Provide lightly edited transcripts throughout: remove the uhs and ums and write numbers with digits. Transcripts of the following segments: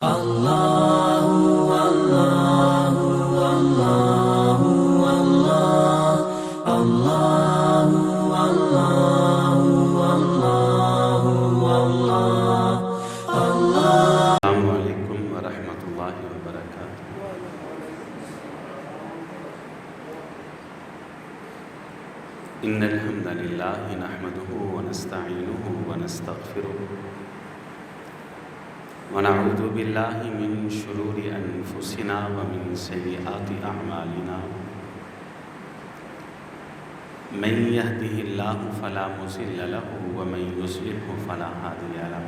السلام علیکم ورحمۃ اللہ وبرکاتہ۔ ان الحمد للہ نحمده ونستعینه ونستغفره ونعوذ باللہ من شرور انفسنا ومن سیئات اعمالنا من يهده اللہ فلا مضل له ومن يضلل فلا هادی له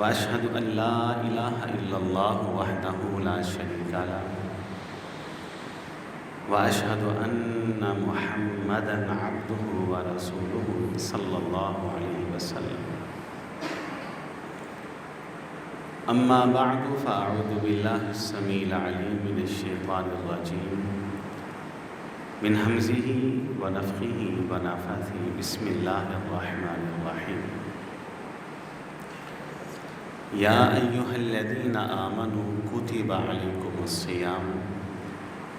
واشهد ان لا الہ الا اللہ وحدہ لا شریک له واشهد ان محمدا عبدہ ورسولہ صلی اللہ علیہ وسلم۔ اما بعد فاعوذ باللہ السمیع العلیم من الشیطان الرجیم من ہمزہ ونفخہ ونفثہ بسم اللہ الرحمن الرحیم۔ یا ایہا الذین آمنوا کتب علیکم الصیام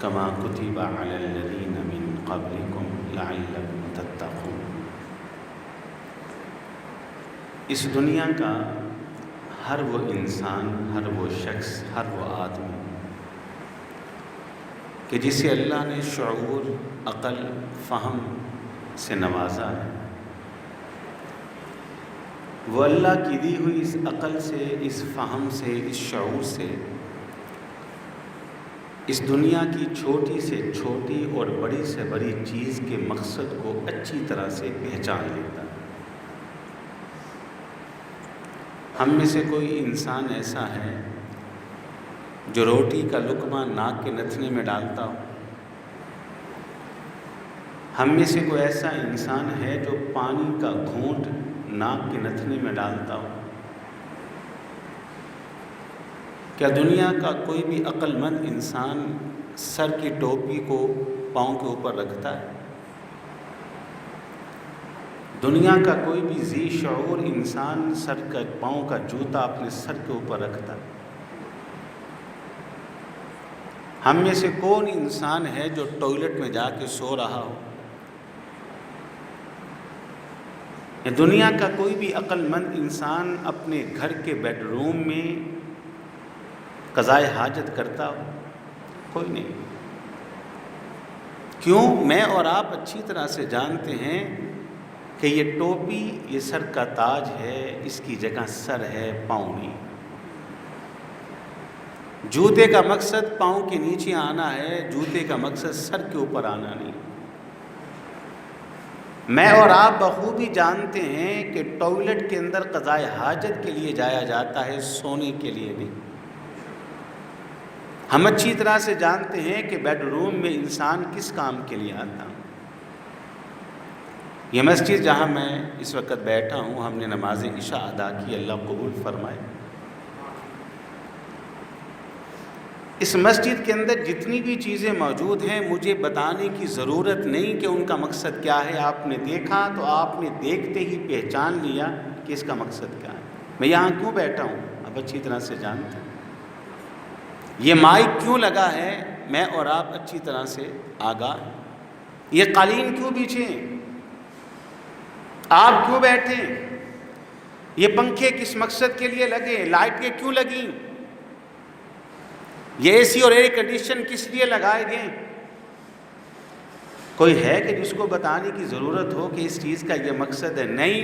کما کتب علی الذین من قبلکم لعلکم تتقون۔ اس دنیا کا ہر وہ انسان، ہر وہ شخص، ہر وہ آدمی کہ جسے اللہ نے شعور، عقل، فہم سے نوازا ہے، وہ اللہ کی دی ہوئی اس عقل سے، اس فہم سے، اس شعور سے اس دنیا کی چھوٹی سے چھوٹی اور بڑی سے بڑی چیز کے مقصد کو اچھی طرح سے پہچان لیتا ہے۔ ہم میں سے کوئی انسان ایسا ہے جو روٹی کا لقمہ ناک کے نتھنے میں ڈالتا ہو؟ ہم میں سے کوئی ایسا انسان ہے جو پانی کا گھونٹ ناک کے نتھنے میں ڈالتا ہو؟ کیا دنیا کا کوئی بھی عقل مند انسان سر کی ٹوپی کو پاؤں کے اوپر رکھتا ہے؟ دنیا کا کوئی بھی ذی شعور انسان پاؤں کا جوتا اپنے سر کے اوپر رکھتا ہے؟ ہم میں سے کون انسان ہے جو ٹوائلٹ میں جا کے سو رہا ہو؟ دنیا کا کوئی بھی عقل مند انسان اپنے گھر کے بیڈ روم میں قضائے حاجت کرتا ہو؟ کوئی نہیں۔ کیوں؟ میں اور آپ اچھی طرح سے جانتے ہیں کہ یہ ٹوپی یہ سر کا تاج ہے، اس کی جگہ سر ہے، پاؤں نہیں۔ جوتے کا مقصد پاؤں کے نیچے آنا ہے، جوتے کا مقصد سر کے اوپر آنا نہیں۔ میں اور آپ بخوبی جانتے ہیں کہ ٹوائلٹ کے اندر قضائے حاجت کے لیے جایا جاتا ہے، سونے کے لیے نہیں۔ ہم اچھی طرح سے جانتے ہیں کہ بیڈ روم میں انسان کس کام کے لیے آتا ہے۔ یہ مسجد جہاں میں اس وقت بیٹھا ہوں، ہم نے نماز عشاء ادا کی، اللہ قبول فرمائے۔ اس مسجد کے اندر جتنی بھی چیزیں موجود ہیں مجھے بتانے کی ضرورت نہیں کہ ان کا مقصد کیا ہے۔ آپ نے دیکھا تو آپ نے دیکھتے ہی پہچان لیا کہ اس کا مقصد کیا ہے۔ میں یہاں کیوں بیٹھا ہوں اب اچھی طرح سے جانتے ہیں۔ یہ مائک کیوں لگا ہے میں اور آپ اچھی طرح سے آگاہ ہیں۔ یہ قالین کیوں بچھے ہیں، آپ کیوں بیٹھے ہیں، یہ پنکھے کس مقصد کے لیے لگے، لائٹیں کیوں لگیں، یہ اے سی اور ایئر کنڈیشن کس لیے لگائے گئے؟ کوئی ہے کہ جس کو بتانے کی ضرورت ہو کہ اس چیز کا یہ مقصد ہے؟ نہیں،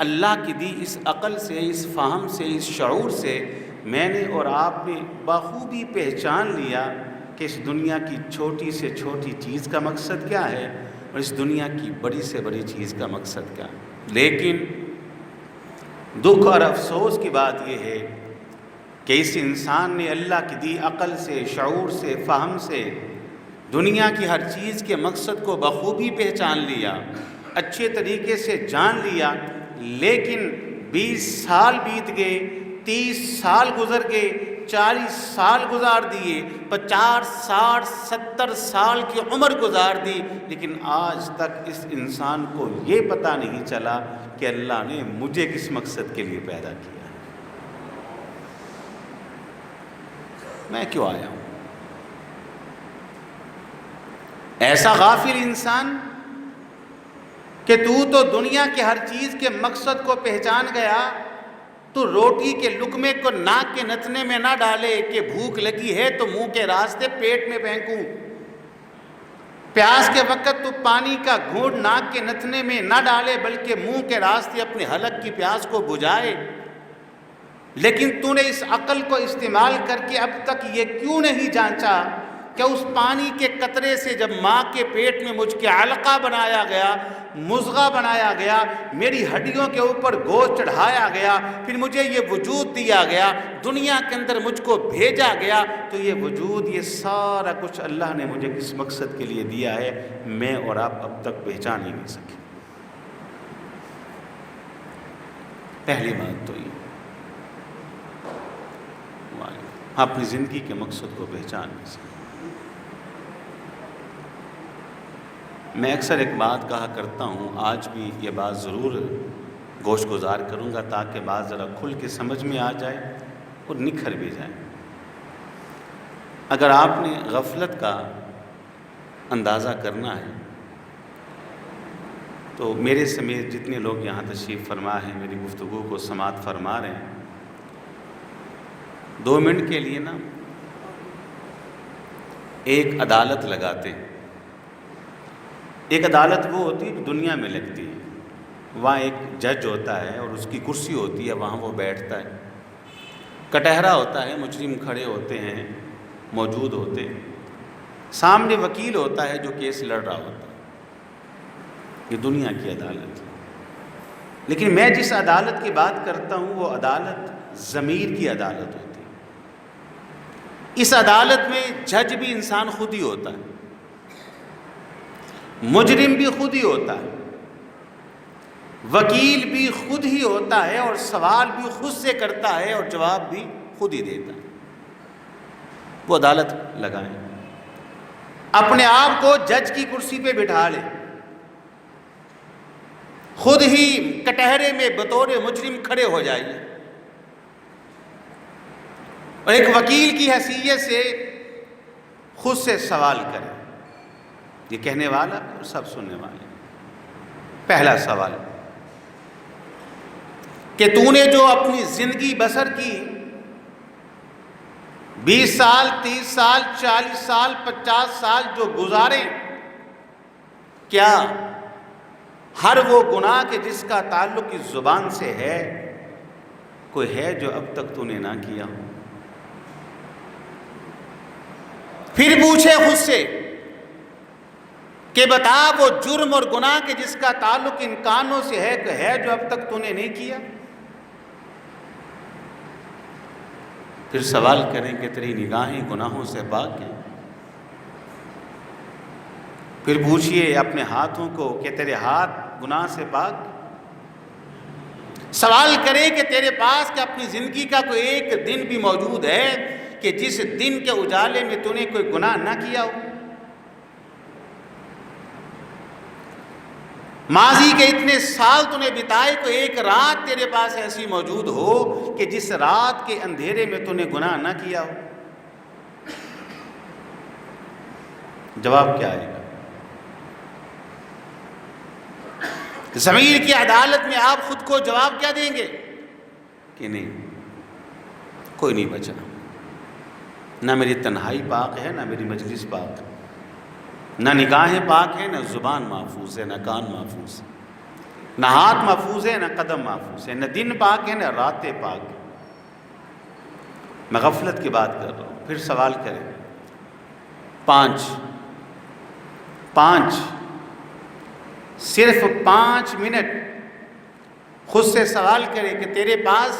اللہ کی دی اس عقل سے، اس فہم سے، اس شعور سے میں نے اور آپ نے بخوبی پہچان لیا کہ اس دنیا کی چھوٹی سے چھوٹی چیز کا مقصد کیا ہے اور اس دنیا کی بڑی سے بڑی چیز کا مقصد کیا ہے۔ لیکن دکھ اور افسوس کی بات یہ ہے کہ اس انسان نے اللہ کی دی عقل سے، شعور سے، فہم سے دنیا کی ہر چیز کے مقصد کو بخوبی پہچان لیا، اچھے طریقے سے جان لیا، لیکن 20 سال بیت گئے، 30 سال گزر گئے، 40 سال گزار دیے، 50 60 70 سال کی عمر گزار دی، لیکن آج تک اس انسان کو یہ پتہ نہیں چلا کہ اللہ نے مجھے کس مقصد کے لیے پیدا کیا۔ میں کیوں آیا ہوں؟ ایسا غافل انسان کہ تو دنیا کے ہر چیز کے مقصد کو پہچان گیا، تو روٹی کے لقمے کو ناک کے نتنے میں نہ ڈالے کہ بھوک لگی ہے تو منہ کے راستے پیٹ میں پھینکوں، پیاس کے وقت تو پانی کا گھونٹ ناک کے نتنے میں نہ ڈالے بلکہ منہ کے راستے اپنے حلق کی پیاس کو بجھائے، لیکن تو نے اس عقل کو استعمال کر کے اب تک یہ کیوں نہیں جانچا کہ اس پانی کے قطرے سے جب ماں کے پیٹ میں مجھ کے علقہ بنایا گیا، مضغہ بنایا گیا، میری ہڈیوں کے اوپر گوشت چڑھایا گیا، پھر مجھے یہ وجود دیا گیا، دنیا کے اندر مجھ کو بھیجا گیا، تو یہ وجود، یہ سارا کچھ اللہ نے مجھے کس مقصد کے لیے دیا ہے، میں اور آپ اب تک پہچان ہی نہیں سکے۔ پہلی بات تو یہ اپنی زندگی کے مقصد کو پہچان نہیں سکے۔ میں اکثر ایک بات کہا کرتا ہوں، آج بھی یہ بات ضرور گوش گزار کروں گا تاکہ بات ذرا کھل کے سمجھ میں آ جائے اور نکھر بھی جائے۔ اگر آپ نے غفلت کا اندازہ کرنا ہے تو میرے سمیت جتنے لوگ یہاں تشریف فرما ہیں، میری گفتگو کو سماعت فرما رہے ہیں، 2 منٹ کے لیے نا ایک عدالت لگاتے ہیں۔ ایک عدالت وہ ہوتی ہے جو دنیا میں لگتی ہے، وہاں ایک جج ہوتا ہے اور اس کی کرسی ہوتی ہے، وہاں وہ بیٹھتا ہے، کٹہرا ہوتا ہے، مجرم کھڑے ہوتے ہیں، موجود ہوتے ہیں، سامنے وکیل ہوتا ہے جو کیس لڑ رہا ہوتا ہے۔ یہ دنیا کی عدالت ہے۔ لیکن میں جس عدالت کی بات کرتا ہوں وہ عدالت ضمیر کی عدالت ہوتی ہے۔ اس عدالت میں جج بھی انسان خود ہی ہوتا ہے، مجرم بھی خود ہی ہوتا ہے، وکیل بھی خود ہی ہوتا ہے، اور سوال بھی خود سے کرتا ہے اور جواب بھی خود ہی دیتا ہے۔ وہ عدالت لگائیں، اپنے آپ کو جج کی کرسی پہ بٹھا لے، خود ہی کٹہرے میں بطور مجرم کھڑے ہو جائیے، اور ایک وکیل کی حیثیت سے خود سے سوال کرے۔ یہ کہنے والا اور سب سننے والے۔ پہلا سوال کہ تو نے جو اپنی زندگی بسر کی، 20 سال، 30 سال، 40 سال، 50 سال جو گزارے، کیا ہر وہ گناہ کے جس کا تعلق اس زبان سے ہے کوئی ہے جو اب تک تو نے نہ کیا ہو؟ پھر پوچھے خود سے کہ بتا وہ جرم اور گناہ کے جس کا تعلق ان کانوں سے ہے جو اب تک تو نے نہیں کیا؟ پھر سوال کریں کہ تیری نگاہیں گناہوں سے پاک ہیں؟ پھر پوچھئے اپنے ہاتھوں کو کہ تیرے ہاتھ گناہ سے پاک؟ سوال کریں کہ تیرے پاس کہ اپنی زندگی کا کوئی ایک دن بھی موجود ہے کہ جس دن کے اجالے میں تو نے کوئی گناہ نہ کیا ہو؟ ماضی کے اتنے سال تو نے بتائے، کوئی ایک رات تیرے پاس ایسی موجود ہو کہ جس رات کے اندھیرے میں تو نے گناہ نہ کیا ہو؟ جواب کیا آئے گا؟ ضمیر کی عدالت میں آپ خود کو جواب کیا دیں گے کہ نہیں، کوئی نہیں بچا، نہ میری تنہائی پاک ہے، نہ میری مجلس پاک ہے، نہ نگاہیں پاک ہیں، نہ زبان محفوظ ہے، نہ کان محفوظ ہے، نہ ہاتھ محفوظ ہے، نہ قدم محفوظ ہے، نہ دن پاک ہے، نہ راتیں پاک ہے۔ میں غفلت کی بات کر رہا ہوں۔ پھر سوال کریں، 5 صرف 5 منٹ خود سے سوال کرے کہ تیرے پاس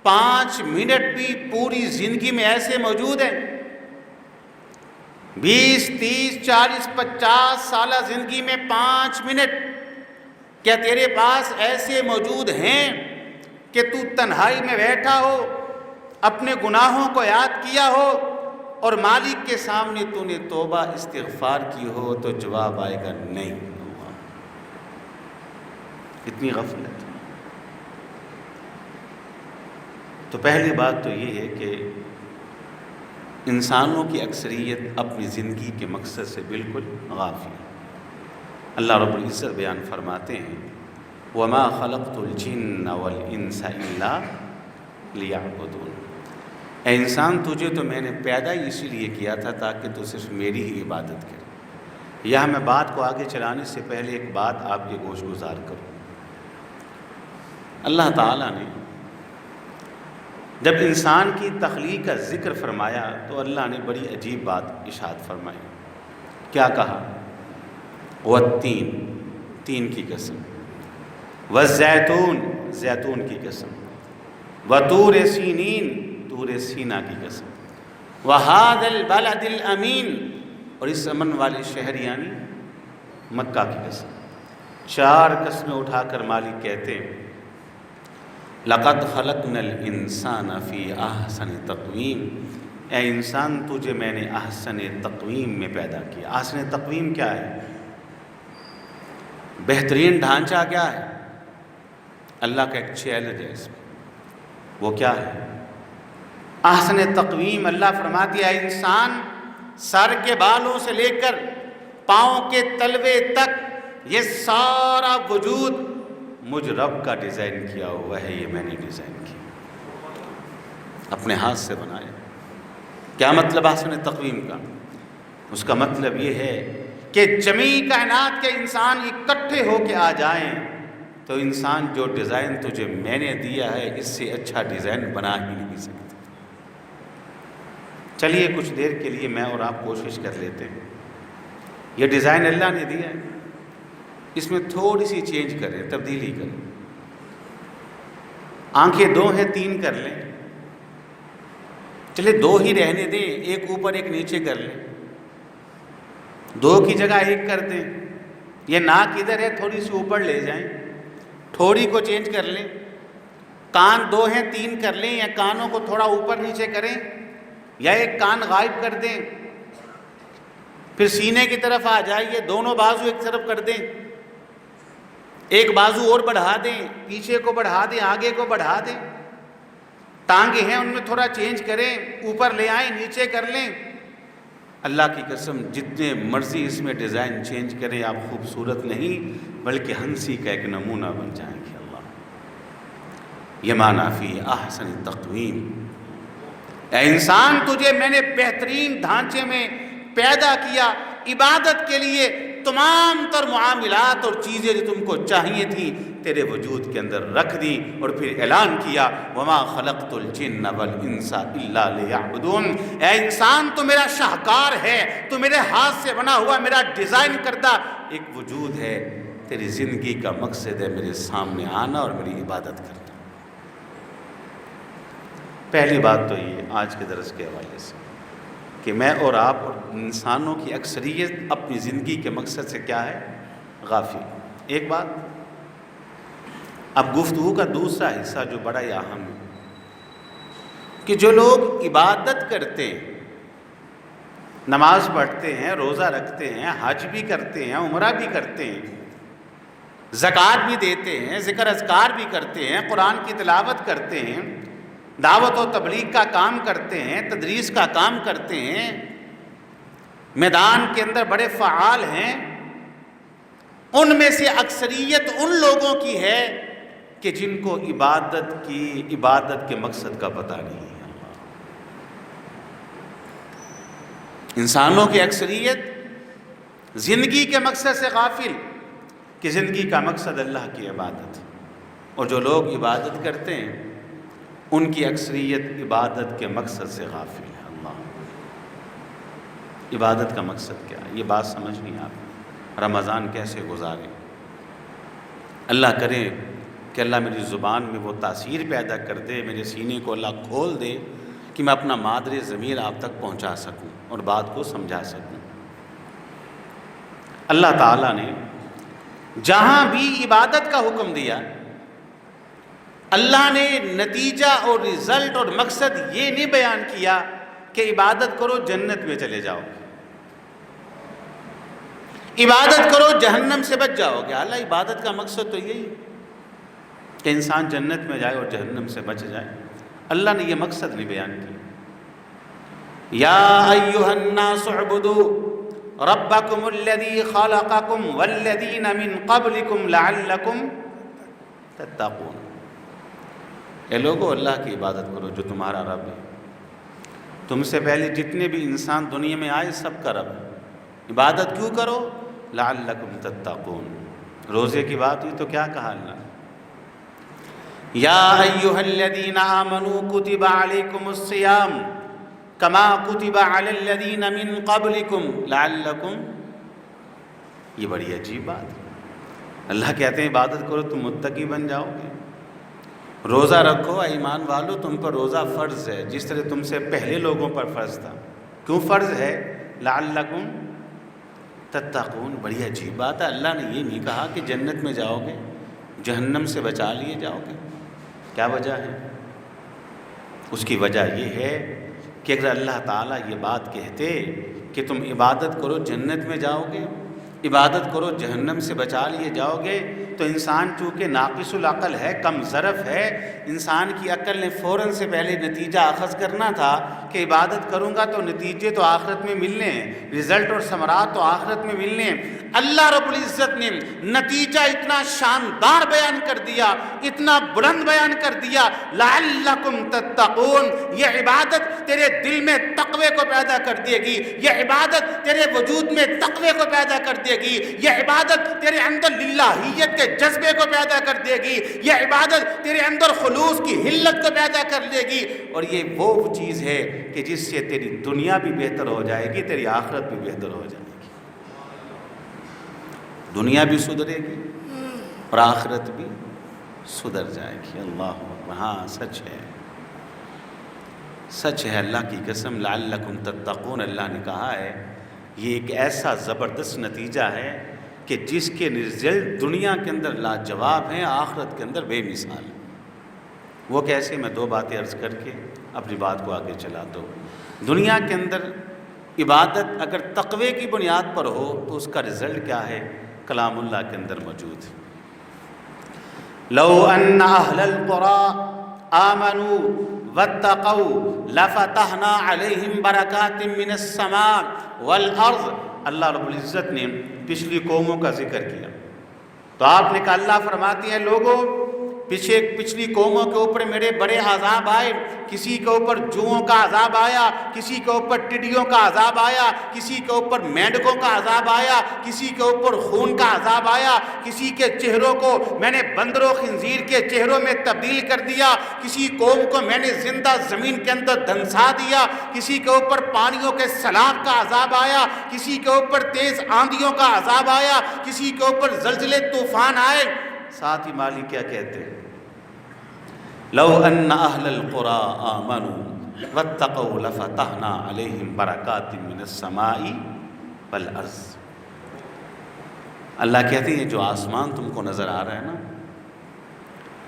5 منٹ بھی پوری زندگی میں ایسے موجود ہیں؟ 20 30 40 50 سالہ زندگی میں 5 منٹ کیا تیرے پاس ایسے موجود ہیں کہ تو تنہائی میں بیٹھا ہو، اپنے گناہوں کو یاد کیا ہو اور مالک کے سامنے تو نے توبہ استغفار کی ہو؟ تو جواب آئے گا نہیں۔ اتنی غفلت۔ تو پہلی بات تو یہ ہے کہ انسانوں کی اکثریت اپنی زندگی کے مقصد سے بالکل غافل ہے۔ اللہ رب العزت بیان فرماتے ہیں وَمَا خَلَقْتُ الْجِنَّ وَالْإِنسَ إِلَّا لِيَعْبُدُونَ، اے انسان تجھے تو میں نے پیدا ہی اسی لیے کیا تھا تاکہ تو صرف میری ہی عبادت کرے۔ یہاں میں بات کو آگے چلانے سے پہلے ایک بات آپ کے گوش گزار کروں۔ اللہ تعالیٰ نے جب انسان کی تخلیق کا ذکر فرمایا تو اللہ نے بڑی عجیب بات ارشاد فرمائی۔ کیا کہا؟ والتین، تین کی قسم، والزیتون، زیتون کی قسم، وطور سینین، طور سینا کی قسم، وہذا البلد الامین، اور اس امن والے شہر یعنی مکہ کی قسم۔ چار قسمیں اٹھا کر مالک کہتے ہیں لقد خلقنا الانسان فی احسن تقویم، اے انسان تجھے میں نے احسن تقویم میں پیدا کیا۔ احسن تقویم کیا ہے؟ بہترین ڈھانچہ کیا ہے؟ اللہ کا ایک چیلنج ہے اس میں، وہ کیا ہے؟ احسن تقویم۔ اللہ فرماتی ہے انسان سر کے بالوں سے لے کر پاؤں کے تلوے تک یہ سارا وجود مجھ رب کا ڈیزائن کیا ہوا ہے، یہ میں نے ڈیزائن کیا، اپنے ہاتھ سے بنایا۔ کیا مطلب احسن تقویم کا؟ اس کا مطلب یہ ہے کہ جمیع کائنات کے انسان اکٹھے ہو کے آ جائیں تو انسان جو ڈیزائن تجھے میں نے دیا ہے اس سے اچھا ڈیزائن بنا ہی نہیں سکتا۔ چلیے کچھ دیر کے لیے میں اور آپ کوشش کر لیتے ہیں، یہ ڈیزائن اللہ نے دیا ہے، اس میں تھوڑی سی چینج کریں، تبدیلی کریں۔ آنکھیں دو ہیں، تین کر لیں، چلے دو ہی رہنے دیں، ایک اوپر ایک نیچے کر لیں، دو کی جگہ ایک کر دیں۔ یہ ناک ادھر ہے، تھوڑی سی اوپر لے جائیں، تھوڑی کو چینج کر لیں۔ کان دو ہیں، تین کر لیں، یا کانوں کو تھوڑا اوپر نیچے کریں، یا ایک کان غائب کر دیں۔ پھر سینے کی طرف آ جائیے، دونوں بازو ایک طرف کر دیں، ایک بازو اور بڑھا دیں، پیچھے کو بڑھا دیں، آگے کو بڑھا دیں۔ ٹانگیں ہیں ان میں تھوڑا چینج کریں، اوپر لے آئیں، نیچے کر لیں۔ اللہ کی قسم جتنے مرضی اس میں ڈیزائن چینج کریں آپ خوبصورت نہیں بلکہ ہنسی کا ایک نمونہ بن جائیں گے۔ اللہ یہ معنی فی احسن تقویم، اے انسان تجھے میں نے بہترین ڈھانچے میں پیدا کیا، عبادت کے لیے تمام تر معاملات اور چیزیں جو تم کو چاہیے تھیں تیرے وجود کے اندر رکھ دی، اور پھر اعلان کیا وما خلقت الجن والانس الا لیعبدون، اے انسان تو میرا شاہکار ہے، تو میرے ہاتھ سے بنا ہوا میرا ڈیزائن کردہ ایک وجود ہے، تیری زندگی کا مقصد ہے میرے سامنے آنا اور میری عبادت کرنا۔ پہلی بات تو یہ آج کے درس کے حوالے سے کہ میں اور آپ اور انسانوں کی اکثریت اپنی زندگی کے مقصد سے کیا ہے؟ غافل۔ ایک بات، اب گفتگو کا دوسرا حصہ جو بڑا ہی اہم ہے کہ جو لوگ عبادت کرتے ہیں، نماز پڑھتے ہیں، روزہ رکھتے ہیں، حج بھی کرتے ہیں، عمرہ بھی کرتے ہیں، زکوٰۃ بھی دیتے ہیں، ذکر اذکار بھی کرتے ہیں، قرآن کی تلاوت کرتے ہیں، دعوت و تبلیغ کا کام کرتے ہیں، تدریس کا کام کرتے ہیں، میدان کے اندر بڑے فعال ہیں، ان میں سے اکثریت ان لوگوں کی ہے کہ جن کو عبادت کے مقصد کا پتہ نہیں ہے۔ انسانوں کی اکثریت زندگی کے مقصد سے غافل کہ زندگی کا مقصد اللہ کی عبادت، اور جو لوگ عبادت کرتے ہیں ان کی اکثریت عبادت کے مقصد سے غافل ہے۔ اللہ، عبادت کا مقصد کیا ہے؟ یہ بات سمجھنی آپ رمضان کیسے گزاریں۔ اللہ کرے کہ اللہ میری زبان میں وہ تاثیر پیدا کر دے، میرے سینے کو اللہ کھول دے کہ میں اپنا مادر ضمیر آپ تک پہنچا سکوں اور بات کو سمجھا سکوں۔ اللہ تعالیٰ نے جہاں بھی عبادت کا حکم دیا، اللہ نے نتیجہ اور رزلٹ اور مقصد یہ نہیں بیان کیا کہ عبادت کرو جنت میں چلے جاؤ، عبادت کرو جہنم سے بچ جاؤ گے۔ اللہ عبادت کا مقصد تو یہی ہے کہ انسان جنت میں جائے اور جہنم سے بچ جائے۔ اللہ نے یہ مقصد نہیں بیان کیا۔ یا ایھا الناس اعبدوا ربکم الذی خلقکم والذین من قبلکم لعلکم تتقون۔ اے لوگو، اللہ کی عبادت کرو جو تمہارا رب ہے، تم سے پہلے جتنے بھی انسان دنیا میں آئے سب کا رب ہے۔ عبادت کیوں کرو؟ لعلکم تتقون۔ روزے کی بات ہوئی تو کیا کہا اللہ؟ یا ایھا الذین آمنوا کتب علیکم الصیام کما کتب علی الذین من قبلکم لعلکم۔ یہ بڑی عجیب بات ہے۔ اللہ کہتے ہیں عبادت کرو تم متقی بن جاؤ گے۔ روزہ رکھو اے ایمان والو، تم پر روزہ فرض ہے جس طرح تم سے پہلے لوگوں پر فرض تھا۔ کیوں فرض ہے؟ لعلکم تتقون۔ بڑی عجیب بات ہے۔ اللہ نے یہ نہیں کہا کہ جنت میں جاؤ گے، جہنم سے بچا لیے جاؤ گے۔ کیا وجہ ہے؟ اس کی وجہ یہ ہے کہ اگر اللہ تعالیٰ یہ بات کہتے کہ تم عبادت کرو جنت میں جاؤ گے، عبادت کرو جہنم سے بچا لیے جاؤ گے، تو انسان چونکہ ناقص العقل ہے، کم ظرف ہے، انسان کی عقل نے فوراً سے پہلے نتیجہ اخذ کرنا تھا کہ عبادت کروں گا تو نتیجے تو آخرت میں ملنے ہیں، رزلٹ اور ثمرات تو آخرت میں ملنے ہیں۔ اللہ رب العزت نے نتیجہ اتنا شاندار بیان کر دیا، اتنا بلند بیان کر دیا، لعلکم تتقون۔ یہ عبادت تیرے دل میں تقوی کو پیدا کر دے گی، یہ عبادت تیرے وجود میں تقوی کو پیدا کر دے گی، یہ عبادت تیرے اندر للہیت کے جذبے کو پیدا کر دے گی، یہ عبادت تیرے اندر خلوص کی حلت کو پیدا کر دے گی، اور یہ وہ چیز ہے کہ جس سے تیری دنیا بھی بہتر ہو جائے گی، تیری آخرت بھی بہتر ہو جائے گی۔ دنیا بھی سدھرے گی اور آخرت بھی سدھر جائے گی۔ اللہ اکبر۔ ہاں سچ ہے، سچ ہے، اللہ کی قسم، لعلکم تتقون اللہ نے کہا ہے۔ یہ ایک ایسا زبردست نتیجہ ہے کہ جس کے رزلٹ دنیا کے اندر لاجواب ہیں، آخرت کے اندر بے مثال ہیں۔ وہ کیسے؟ میں دو باتیں عرض کر کے اپنی بات کو آگے چلاتا ہوں۔ دنیا کے اندر عبادت اگر تقوی کی بنیاد پر ہو تو اس کا رزلٹ کیا ہے؟ کلام اللہ کے اندر موجود ہے۔ لو ان اہل القری آمنوا واتقوا لفتحنا علیہم برکات من السماء والارض۔ اللہ رب العزت نے پچھلی قوموں کا ذکر کیا تو آپ نے کہا، اللہ فرماتے ہیں لوگوں پچھلی قوموں کے اوپر میرے بڑے عذاب آئے، کسی کے اوپر جوؤں کا عذاب آیا، کسی کے اوپر ٹڈیوں کا عذاب آیا، کسی کے اوپر مینڈکوں کا عذاب آیا، کسی کے اوپر خون کا عذاب آیا، کسی کے چہروں کو میں نے بندر و خنزیر کے چہروں میں تبدیل کر دیا، کسی قوم کو میں نے زندہ زمین کے اندر دھنسا دیا، کسی کے اوپر پانیوں کے سیلاب کا عذاب آیا، کسی کے اوپر تیز آندھیوں کا عذاب آیا، کسی کے اوپر زلزلے طوفان آئے۔ ساتھ ہی مالک کیا کہتے ہیں؟ لو ان اہل القری آمنوا واتقوا لفتحنا علیہم برکات من السماء والارض۔ اللہ کہتے ہیں جو آسمان تم کو نظر آ رہا ہے نا،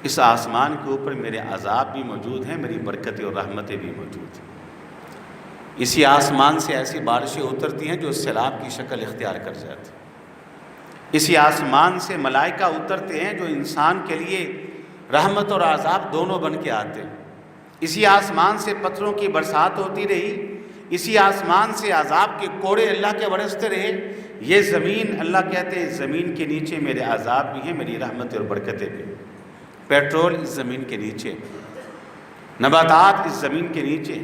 اس آسمان کے اوپر میرے عذاب بھی موجود ہیں، میری برکتیں اور رحمتیں بھی موجود ہیں۔ اسی آسمان سے ایسی بارشیں اترتی ہیں جو سیلاب کی شکل اختیار کر جاتی ہیں۔ اسی آسمان سے ملائکہ اترتے ہیں جو انسان کے لیے رحمت اور عذاب دونوں بن کے آتے ہیں۔ اسی آسمان سے پتھروں کی برسات ہوتی رہی، اسی آسمان سے عذاب کے کوڑے اللہ کے برستے رہے۔ یہ زمین، اللہ کہتے ہیں زمین کے نیچے میرے عذاب بھی ہیں، میری رحمتیں اور برکتیں بھی۔ پیٹرول اس زمین کے نیچے، نباتات اس زمین کے نیچے،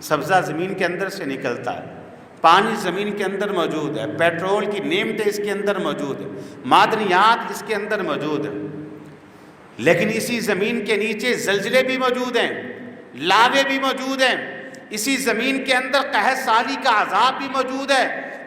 سبزہ زمین کے اندر سے نکلتا ہے، پانی زمین کے اندر موجود ہے، پیٹرول کی نعمتیں اس کے اندر موجود ہیں، معدنیات اس کے اندر موجود ہیں۔ لیکن اسی زمین کے نیچے زلزلے بھی موجود ہیں، لاوے بھی موجود ہیں، اسی زمین کے اندر قحط سالی کا عذاب بھی موجود ہے۔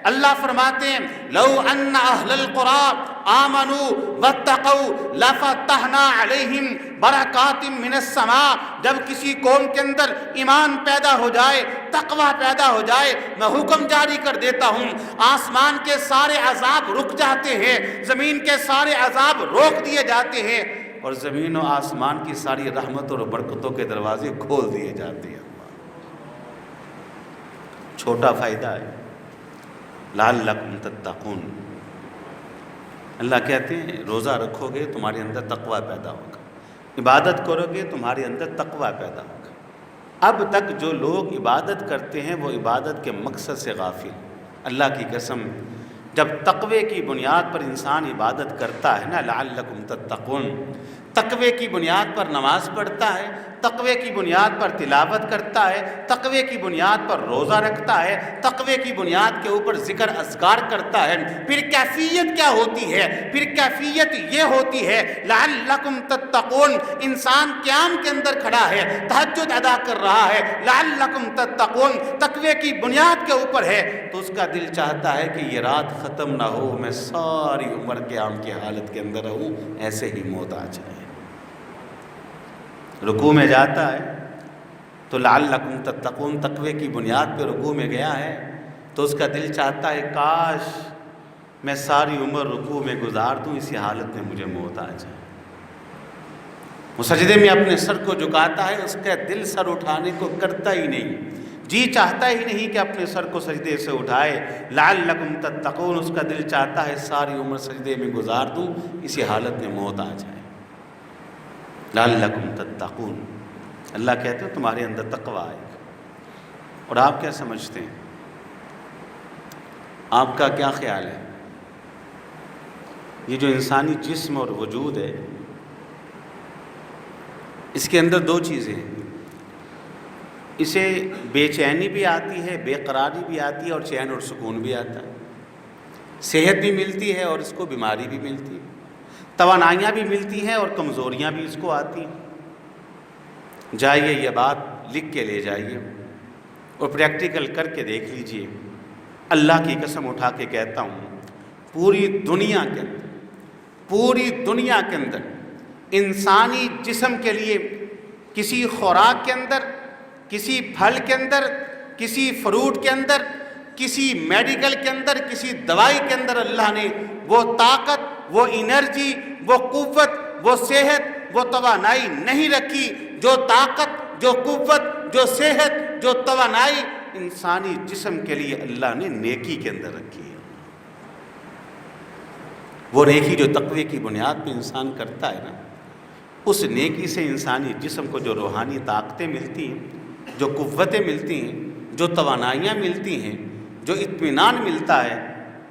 اللہ فرماتے ہیں لو ان اہل القری آمنوا واتقوا لفتحنا علیہم برکات من السماء۔ جب کسی قوم کے اندر ایمان پیدا ہو جائے، تقوی پیدا ہو جائے، میں حکم جاری کر دیتا ہوں، آسمان کے سارے عذاب رک جاتے ہیں، زمین کے سارے عذاب روک دیے جاتے ہیں، اور زمین و آسمان کی ساری رحمتوں اور برکتوں کے دروازے کھول دیے جاتے ہیں۔ چھوٹا فائدہ ہے، لعلکم تتقون۔ اللہ کہتے ہیں روزہ رکھو گے تمہارے اندر تقوی پیدا ہوگا، عبادت کرو گے تمہارے اندر تقوی پیدا ہوگا، اب تک جو لوگ عبادت کرتے ہیں وہ عبادت کے مقصد سے غافل۔ اللہ کی قسم، جب تقوی کی بنیاد پر انسان عبادت کرتا ہے نا، لعلکم تتقون، تقوی کی بنیاد پر نماز پڑھتا ہے، تقوی کی بنیاد پر تلاوت کرتا ہے، تقوی کی بنیاد پر روزہ رکھتا ہے، تقوی کی بنیاد کے اوپر ذکر اذکار کرتا ہے، پھر کیفیت کیا ہوتی ہے؟ پھر کیفیت یہ ہوتی ہے لعلکم تتقون، انسان قیام کے اندر کھڑا ہے، تہجد ادا کر رہا ہے، لعلکم تتقون تقوی کی بنیاد کے اوپر ہے، تو اس کا دل چاہتا ہے کہ یہ رات ختم نہ ہو، میں ساری عمر قیام کی حالت کے اندر رہوں، ایسے ہی موت آ جائے۔ رکوع میں جاتا ہے تو لعلکم تتقون تقوی کی بنیاد پہ رکوع میں گیا ہے، تو اس کا دل چاہتا ہے کاش میں ساری عمر رکوع میں گزار دوں، اسی حالت میں مجھے موت آ جائے۔ وہ سجدے میں اپنے سر کو جھکاتا ہے، اس کا دل سر اٹھانے کو کرتا ہی نہیں، جی چاہتا ہی نہیں کہ اپنے سر کو سجدے سے اٹھائے۔ لعلکم تتقون، اس کا دل چاہتا ہے ساری عمر سجدے میں گزار دوں، اسی حالت میں موت آ جائے۔ لعلکم تتقون، اللہ کہتے ہیں تمہارے اندر تقوی آئے گا۔ اور آپ کیا سمجھتے ہیں؟ آپ کا کیا خیال ہے؟ یہ جو انسانی جسم اور وجود ہے، اس کے اندر دو چیزیں ہیں، اسے بے چینی بھی آتی ہے، بے قراری بھی آتی ہے، اور چین اور سکون بھی آتا ہے، صحت بھی ملتی ہے اور اس کو بیماری بھی ملتی ہے، توانائیاں بھی ملتی ہیں اور کمزوریاں بھی اس کو آتی ہیں۔ جائیے یہ بات لکھ کے لے جائیے اور پریکٹیکل کر کے دیکھ لیجئے۔ اللہ کی قسم اٹھا کے کہتا ہوں، پوری دنیا کے اندر انسانی جسم کے لیے کسی خوراک کے اندر، کسی پھل کے اندر، کسی فروٹ کے اندر، کسی میڈیکل کے اندر، کسی دوائی کے اندر اللہ نے وہ طاقت، وہ انرجی، وہ قوت، وہ صحت، وہ توانائی نہیں رکھی جو طاقت، جو قوت، جو صحت، جو توانائی انسانی جسم کے لیے اللہ نے نیکی کے اندر رکھی ہے۔ وہ نیکی جو تقوی کی بنیاد پہ انسان کرتا ہے نا، اس نیکی سے انسانی جسم کو جو روحانی طاقتیں ملتی ہیں، جو قوتیں ملتی ہیں، جو توانائیاں ملتی ہیں، جو اطمینان ملتا ہے،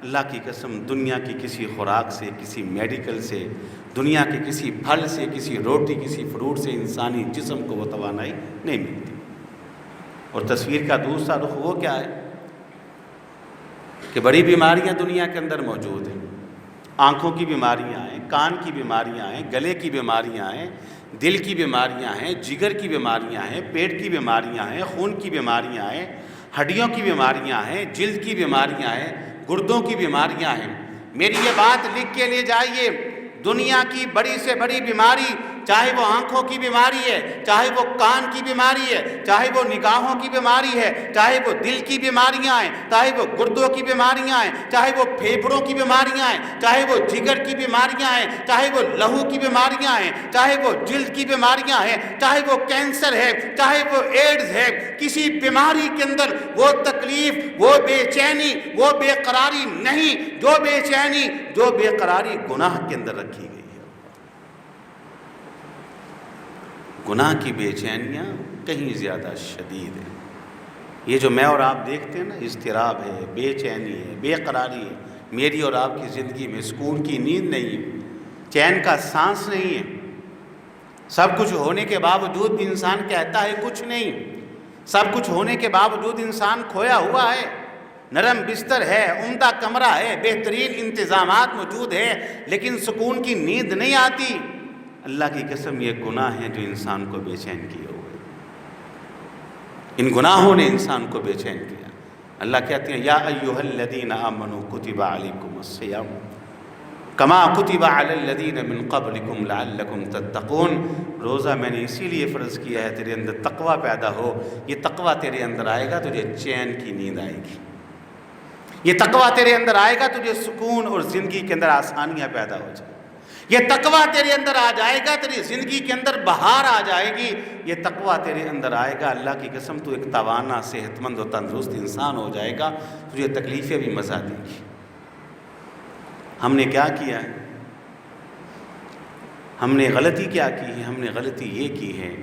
اللہ کی قسم دنیا کی کسی خوراک سے، کسی میڈیکل سے، دنیا کے کسی پھل سے، کسی روٹی، کسی فروٹ سے انسانی جسم کو وہ توانائی نہیں ملتی۔ اور تصویر کا دوسرا رخ وہ کیا ہے کہ بڑی بیماریاں دنیا کے اندر موجود ہیں، آنکھوں کی بیماریاں ہیں، کان کی بیماریاں ہیں، گلے کی بیماریاں ہیں، دل کی بیماریاں ہیں، جگر کی بیماریاں ہیں، پیٹ کی بیماریاں ہیں، خون کی بیماریاں ہیں، ہڈیوں کی بیماریاں ہیں، جلد کی بیماریاں ہیں، گردوں کی بیماریاں ہیں۔ میری یہ بات لکھ کے لے جائیے، دنیا کی بڑی سے بڑی بیماری، چاہے وہ آنکھوں کی بیماری ہے، چاہے وہ کان کی بیماری ہے، چاہے وہ نگاہوں کی بیماری ہے، چاہے وہ دل کی بیماریاں ہیں، چاہے وہ گردوں کی بیماریاں ہیں، چاہے وہ پھیپھڑوں کی بیماریاں ہیں، چاہے وہ جگر کی بیماریاں ہیں، چاہے وہ لہو کی بیماریاں ہیں، چاہے وہ جلد کی بیماریاں ہیں، چاہے وہ کینسر ہے، چاہے وہ ایڈز ہے، کسی بیماری کے اندر وہ تکلیف، وہ بے چینی، وہ بے قراری نہیں، جو بے چینی، جو بے قراری گناہ کے اندر رکھی گئی ہے۔ گناہ کی بے چینیاں کہیں زیادہ شدید ہیں۔ یہ جو میں اور آپ دیکھتے ہیں نا، اضطراب ہے، بے چینی ہے، بے قراری ہے، میری اور آپ کی زندگی میں سکون کی نیند نہیں ہے، چین کا سانس نہیں ہے، سب کچھ ہونے کے باوجود بھی انسان کہتا ہے کچھ نہیں، سب کچھ ہونے کے باوجود انسان کھویا ہوا ہے، نرم بستر ہے، عمدہ کمرہ ہے، بہترین انتظامات موجود ہے، لیکن سکون کی نیند نہیں آتی۔ اللہ کی قسم یہ گناہ ہیں جو انسان کو بے چین کیے ہوئے، ان گناہوں نے انسان کو بے چین کیا۔ اللہ کہتے ہیں یا ایھا الذین آمنوا کتب علیکم الصیام کما کتب علی الذین من قبلکم لعلکم تتقون۔ روزہ میں نے اسی لیے فرض کیا ہے تیرے اندر تقوی پیدا ہو، یہ تقوی تیرے اندر آئے گا تجھے چین کی نیند آئے گی، یہ تقوی تیرے اندر آئے گا تجھے سکون اور زندگی کے اندر آسانیاں پیدا ہو جائیں، یہ تقوی تیرے اندر آ جائے گا تیری زندگی کے اندر بہار آ جائے گی، یہ تقوی تیرے اندر آئے گا اللہ کی قسم تو ایک توانا، صحت مند اور تندرست انسان ہو جائے گا، تجھے تکلیفیں بھی مزہ دیں گی۔ ہم نے کیا کیا ہے؟ ہم نے غلطی کیا کی ہے؟ ہم نے غلطی یہ کی ہے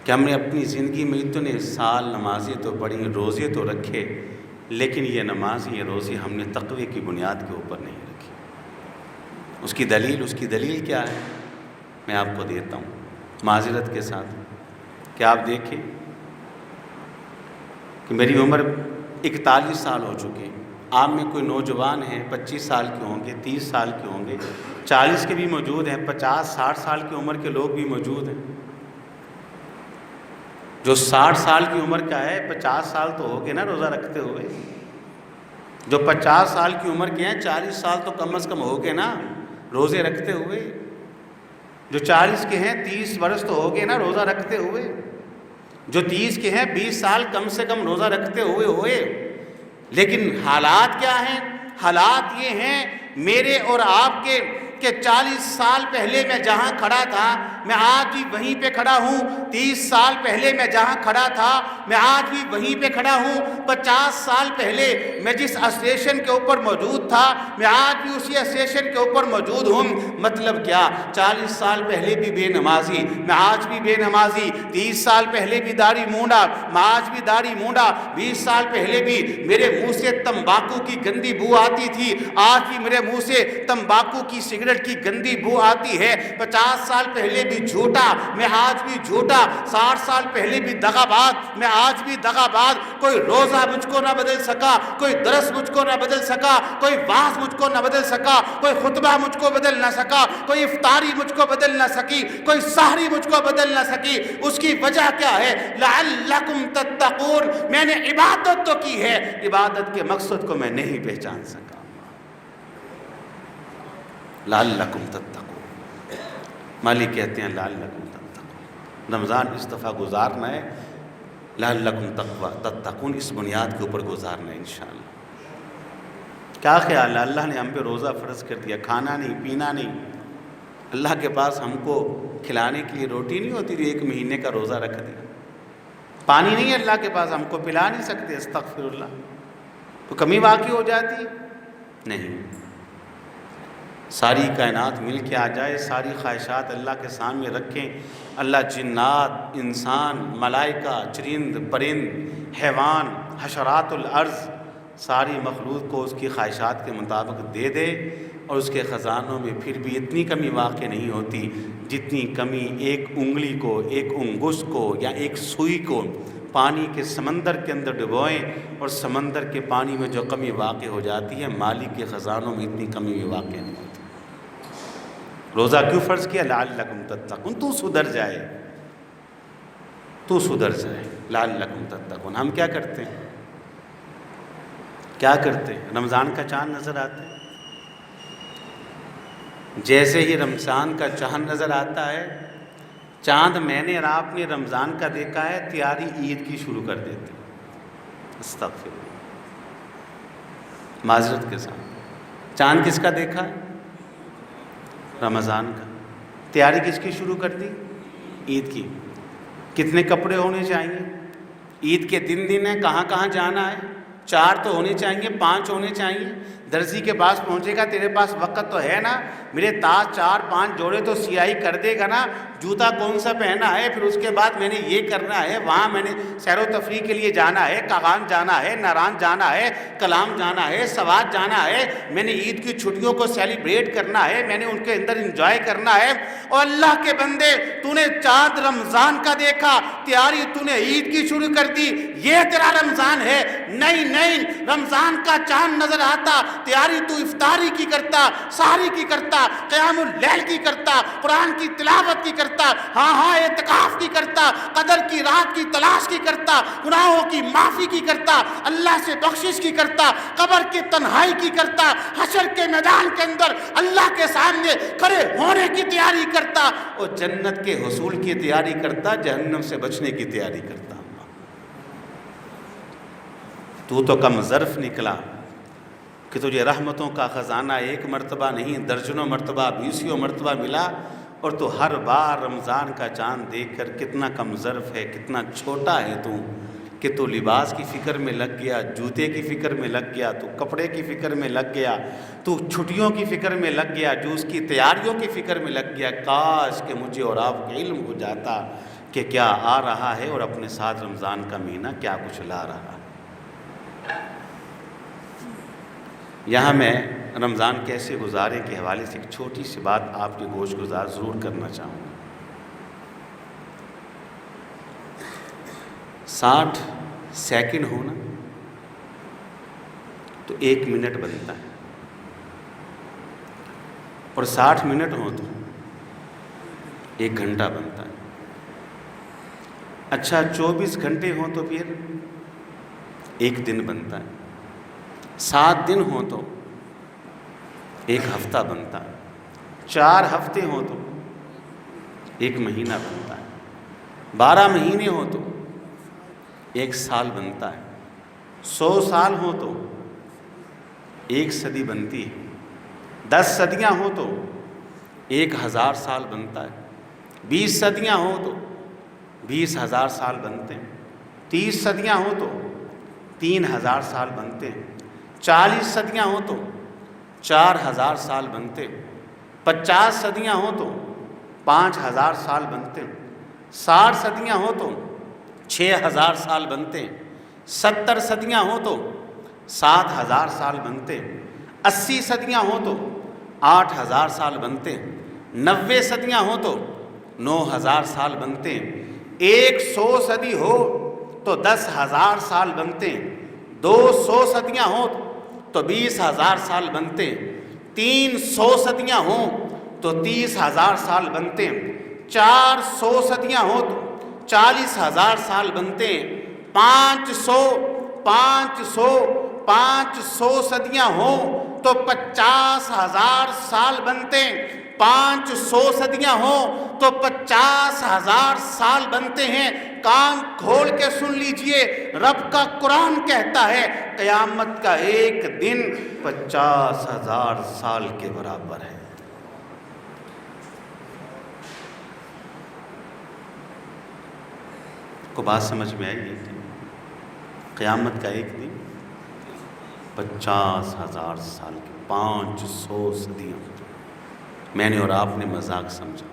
کہ کہ ہم نے اپنی زندگی میں اتنے سال نمازیں تو پڑھی، روزے تو رکھے، لیکن یہ نماز یہ روزے ہم نے تقوی کی بنیاد کے اوپر نہیں رکھی۔ اس کی دلیل کیا ہے؟ میں آپ کو دیتا ہوں معذرت کے ساتھ کہ آپ دیکھیں کہ میری عمر 41 سال ہو چکی ہے۔ آپ میں کوئی نوجوان ہیں 25 سال کے ہوں گے، 30 سال کے ہوں گے، 40 کے بھی موجود ہیں، 50-60 سال کی عمر کے لوگ بھی موجود ہیں۔ جو 60 سال کی عمر کا ہے 50 سال تو ہو گئے نا روزہ رکھتے ہوئے۔ جو 50 سال کی عمر کے ہیں 40 سال تو کم از کم ہو گئے نا روزے رکھتے ہوئے۔ جو 40 کے ہیں 30 برس تو ہو گئے نا روزہ رکھتے ہوئے۔ جو 30 کے ہیں 20 سال کم سے کم روزہ رکھتے ہوئے۔ لیکن حالات کیا ہیں؟ حالات یہ ہیں میرے اور آپ کے کہ 40 سال پہلے میں جہاں کھڑا تھا میں آج بھی وہیں پہ کھڑا ہوں، 30 سال پہلے میں جہاں کھڑا تھا میں آج بھی وہیں پہ کھڑا ہوں، 50 سال پہلے میں جس اسٹیشن کے اوپر موجود تھا میں آج بھی اسی اسٹیشن کے اوپر موجود ہوں۔ مطلب کیا؟ 40 سال پہلے بھی بے نمازی، میں آج بھی بے نمازی، 30 سال پہلے بھی داڑھی مونڈا، میں آج بھی داڑھی مونڈا، 20 سال پہلے بھی میرے منہ سے تمباکو کی گندی بو آتی تھی، آج بھی میرے منہ سے تمباکو کی سگریٹ کی گندی بو آتی ہے۔ 50 سال پہلے بھی جھوٹا، میں آج بھی جھوٹا، 60 سال پہلے بھی دغاباز، میں آج بھی دغاباز۔ کوئی روزہ مجھ کو نہ بدل سکا، کوئی درس مجھ کو نہ بدل سکا، کوئی واعظ مجھ کو نہ بدل سکا، کوئی خطبہ مجھ کو بدل نہ سکا، کوئی افطاری مجھ کو بدل نہ سکی، کوئی سحری مجھ کو بدل نہ سکی۔ اس کی وجہ کیا ہے؟ لعلکم تتقون، میں نے عبادت تو کی ہے، عبادت کے مقصد کو میں نہیں پہچان سکا۔ لعلکم تتقون، مالک کہتے ہیں لعلکم تتقون، رمضان اس دفعہ گزارنا ہے لعلکم تتقون، اس بنیاد کے اوپر گزارنا ہے انشاءاللہ۔ کیا خیال ہے؟ اللہ نے ہم پہ روزہ فرض کر دیا، کھانا نہیں پینا نہیں۔ اللہ کے پاس ہم کو کھلانے کے لیے روٹی نہیں ہوتی جو 1 مہینے کا روزہ رکھ دیا، پانی نہیں ہے اللہ کے پاس، ہم کو پلا نہیں سکتے، استغفر اللہ، تو کمی واقع ہو جاتی؟ نہیں۔ ساری کائنات مل کے آ جائے، ساری خواہشات اللہ کے سامنے رکھیں، اللہ جنات، انسان، ملائکہ، چرند پرند، حیوان، حشرات الارض، ساری مخلوق کو اس کی خواہشات کے مطابق دے دے، اور اس کے خزانوں میں پھر بھی اتنی کمی واقع نہیں ہوتی جتنی کمی ایک انگلی کو، ایک انگشت کو یا ایک سوئی کو پانی کے سمندر کے اندر ڈبوئیں اور سمندر کے پانی میں جو کمی واقع ہو جاتی ہے، مالک کے خزانوں میں اتنی کمی بھی واقع نہیں ہوتی۔ روزہ کیوں فرض کیا؟ لعلکم تتقون، تو سدھر جائے، تو سدھر جائے، لعلکم تتقون۔ ہم کیا کرتے ہیں؟ کیا کرتے ہیں؟ رمضان کا چاند نظر آتا ہے، جیسے ہی رمضان کا چاند نظر آتا ہے، چاند میں نے اور آپ نے رمضان کا دیکھا ہے، تیاری عید کی شروع کر دیتے ہیں۔ استغفر اللہ، معذرت کے ساتھ، چاند کس کا دیکھا ہے؟ رمضان کا۔ تیاری کس کی شروع کر دی؟ عید کی۔ کتنے کپڑے ہونے چاہیے؟ عید کے دن ہے، کہاں کہاں جانا ہے؟ 4 تو ہونے چاہیے، 5 ہونے چاہیے۔ درزی کے پاس پہنچے گا، تیرے پاس وقت تو ہے نا، میرے تاج 4-5 جوڑے تو سیاہی کر دے گا نا، جوتا کون سا پہنا ہے، پھر اس کے بعد میں نے یہ کرنا ہے، وہاں میں نے سیر و تفریح کے لیے جانا ہے، کاغان جانا ہے، ناران جانا ہے، کلام جانا ہے، سوات جانا ہے، میں نے عید کی چھٹیوں کو سیلیبریٹ کرنا ہے، میں نے ان کے اندر انجوائے کرنا ہے۔ اور اللہ کے بندے، تو نے چاند رمضان کا دیکھا، تیاری تو نے عید کی شروع کر دی، یہ تیرا رمضان ہے؟ نہیں، رمضان کا چاند نظر آتا، تیاری تو افطاری کی کرتا، سحری کی کرتا، قیام اللیل کی کرتا، قرآن کی تلاوت کی کرتا، ہاں اعتکاف کی کرتا، قدر کی رات کی تلاش کی کرتا، گناہوں کی معافی کی کرتا، اللہ سے بخشش کی کرتا، قبر کی تنہائی کی کرتا، حشر کے میدان کے اندر اللہ کے سامنے کھڑے ہونے کی تیاری کرتا، اور جنت کے حصول کی تیاری کرتا، جہنم سے بچنے کی تیاری کرتا۔ تو کم ظرف نکلا کہ تجھے رحمتوں کا خزانہ 1 مرتبہ نہیں درجنوں مرتبہ 20 مرتبہ ملا، اور تو ہر بار رمضان کا چاند دیکھ کر کتنا کم ظرف ہے، کتنا چھوٹا ہے تو، کہ تو لباس کی فکر میں لگ گیا، جوتے کی فکر میں لگ گیا، تو کپڑے کی فکر میں لگ گیا، تو چھٹیوں کی فکر میں لگ گیا، جو اس کی تیاریوں کی فکر میں لگ گیا۔ کاش کہ مجھے اور آپ کو علم ہو جاتا کہ کیا آ رہا ہے اور اپنے ساتھ رمضان کا مہینہ کیا کچھ لا رہا ہے۔ یہاں میں رمضان کیسے گزارے کے حوالے سے ایک چھوٹی سی بات آپ کے گوش گزار ضرور کرنا چاہوں گا۔ 60 سیکنڈ ہونا تو 1 منٹ بنتا ہے، اور 60 منٹ ہو تو 1 گھنٹہ بنتا ہے۔ اچھا 24 گھنٹے ہوں تو پھر 1 دن بنتا ہے، 7 دن ہوں تو 1 ہفتہ بنتا ہے، 4 ہفتے ہوں تو 1 مہینہ بنتا ہے، 12 مہینے ہوں تو 1 سال بنتا ہے، 100 سال ہوں تو 1 صدی بنتی ہے، 10 صدیاں ہوں تو 1000 سال بنتا ہے، 20 صدیاں ہوں تو 20,000 سال بنتے ہیں، 30 صدیاں ہوں تو 3,000 سال بنتے ہیں، 40 صدیاں ہوں تو 4,000 سال بنتے ہیں، 50 صدیاں ہوں تو 5,000 سال بنتے ہیں، 60 صدیاں ہوں تو 6,000 سال بنتے ہیں، 70 صدیاں ہوں تو 7,000 سال بنتے ہیں، 80 صدیاں ہوں تو 8,000 سال بنتے ہیں، 90 صدیاں ہوں تو 9,000 سال بنتے ہیں، 100 صدی ہو تو 10,000 سال بنتے ہیں، 200 صدیاں ہوں تو 20,000 سال بنتے ہیں، 300 صدیاں ہوں تو 30,000 سال بنتے ہیں، 400 صدیاں ہوں تو 40,000 سال بنتے ہیں، 500 صدیاں ہوں تو 50,000 سال بنتے ہیں، 500 صدیاں ہوں تو 50,000 سال بنتے ہیں۔ کان کھول کے سن لیجئے، رب کا قرآن کہتا ہے قیامت کا ایک دن 50,000 سال کے برابر ہے۔ کو بات سمجھ میں آئی ہے؟ قیامت کا ایک دن 50,000 سال کے 500 صدیاں۔ میں نے اور آپ نے مذاق سمجھا،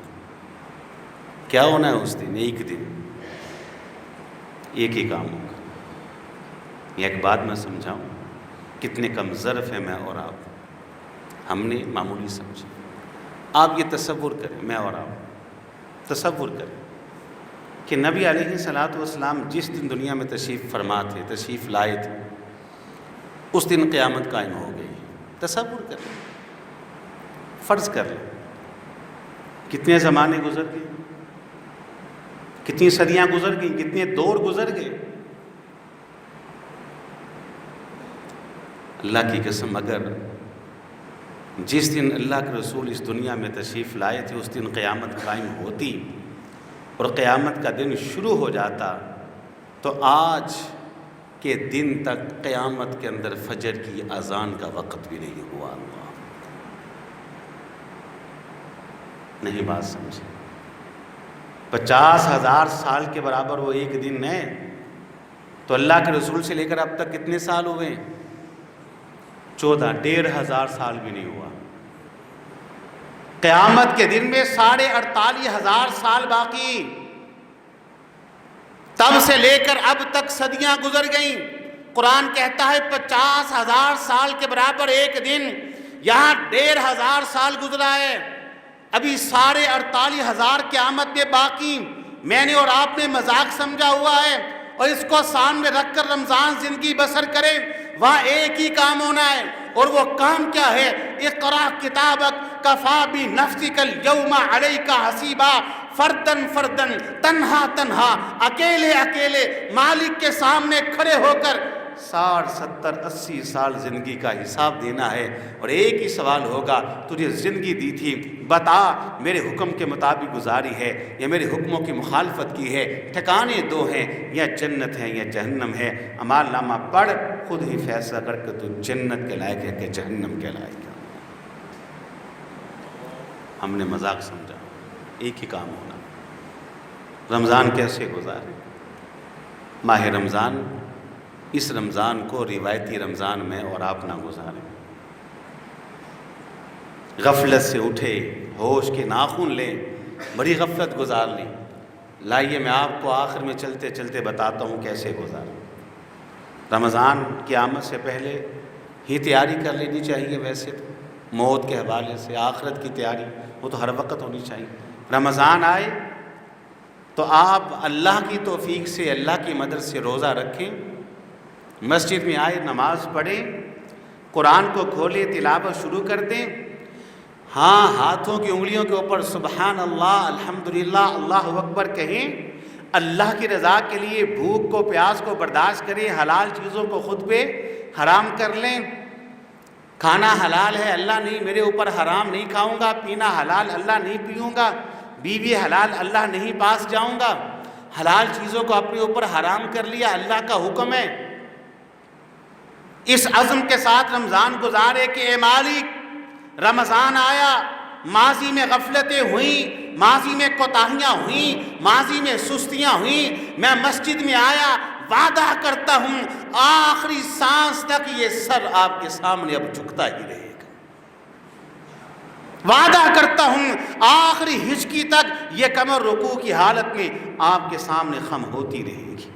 کیا ہونا ہے اس دن؟ ایک دن ایک ہی کام ہوگا۔ یہ ایک بات میں سمجھاؤں، کتنے کم ظرف ہیں میں اور آپ، ہم نے معمولی سمجھا۔ آپ یہ تصور کریں، میں اور آپ تصور کریں کہ نبی علیہ الصلوۃ والسلام جس دن دنیا میں تشریف فرما تھے، تشریف لائے تھے، اس دن قیامت قائم ہو گئی۔ تصور کریں، فرض کر لیں، کتنے زمانے گزر گئے، کتنی صدیاں گزر گئیں، کتنے دور گزر گئے۔ اللہ کی قسم، اگر جس دن اللہ کے رسول اس دنیا میں تشریف لائے تھے اس دن قیامت قائم ہوتی اور قیامت کا دن شروع ہو جاتا، تو آج کے دن تک قیامت کے اندر فجر کی اذان کا وقت بھی نہیں ہوا۔ اللہ نہیں بات سمجھے؟ 50,000 سال کے برابر وہ ایک دن ہے، تو اللہ کے رسول سے لے کر اب تک کتنے سال ہوئے؟ 14، 1,500 سال بھی نہیں ہوا۔ قیامت کے دن میں 48,500 سال باقی، تب سے لے کر اب تک صدیاں گزر گئیں۔ قرآن کہتا ہے 50,000 سال کے برابر ایک دن، یہاں 1,500 سال گزرا ہے، ابھی 48,500 قیامت میں باقی۔ میں نے اور آپ نے مذاق سمجھا ہوا ہے، اور اس کو سامنے رکھ کر رمضان زندگی بسر کریں۔ وہاں ایک ہی کام ہونا ہے، اور وہ کام کیا ہے؟ اقرأ کتابک کفا بنفسک اليوم علیک حسیبا، فردن فردن، تنہا تنہا، اکیلے اکیلے مالک کے سامنے کھڑے ہو کر 60، 70، 80 سال زندگی کا حساب دینا ہے، اور ایک ہی سوال ہوگا، تجھے زندگی دی تھی، بتا میرے حکم کے مطابق گزاری ہے یا میرے حکموں کی مخالفت کی ہے؟ ٹھکانے دو ہیں، یا جنت ہے یا جہنم ہے۔ اعمال نامہ پڑھ، خود ہی فیصلہ کر کے تو جنت کے لائق ہے کہ جہنم کے لائق ہے۔ ہم نے مذاق سمجھا، ایک ہی کام ہونا۔ رمضان کیسے گزارے؟ ماہ رمضان، اس رمضان کو روایتی رمضان میں اور آپ نہ گزاریں۔ غفلت سے اٹھے، ہوش کے ناخن لیں، بڑی غفلت گزار لیں، لائیے میں آپ کو آخر میں چلتے چلتے بتاتا ہوں کیسے گزارا۔ رمضان کی آمد سے پہلے ہی تیاری کر لینی چاہیے، ویسے تو موت کے حوالے سے آخرت کی تیاری وہ تو ہر وقت ہونی چاہیے۔ رمضان آئے تو آپ اللہ کی توفیق سے، اللہ کی مدد سے روزہ رکھیں، مسجد میں آئے نماز پڑھیں، قرآن کو کھولے تلاوت شروع کر دیں، ہاں ہاتھوں کی انگلیوں کے اوپر سبحان اللہ الحمدللہ اللہ اکبر کہیں، اللہ کی رضا کے لیے بھوک کو پیاس کو برداشت کریں، حلال چیزوں کو خود پہ حرام کر لیں۔ کھانا حلال ہے، اللہ نہیں، میرے اوپر حرام نہیں کھاؤں گا، پینا حلال اللہ نہیں پیوں گا، بیوی حلال اللہ نہیں پاس جاؤں گا، حلال چیزوں کو اپنے اوپر حرام کر لیا، اللہ کا حکم ہے۔ اس عزم کے ساتھ رمضان گزارے کہ اے مالک رمضان آیا، ماضی میں غفلتیں ہوئیں، ماضی میں کوتاہیاں ہوئیں، ماضی میں سستیاں ہوئیں، میں مسجد میں آیا، وعدہ کرتا ہوں آخری سانس تک یہ سر آپ کے سامنے اب جھکتا ہی رہے گا، وعدہ کرتا ہوں آخری ہچکی تک یہ کمر رکوع کی حالت میں آپ کے سامنے خم ہوتی رہے گی،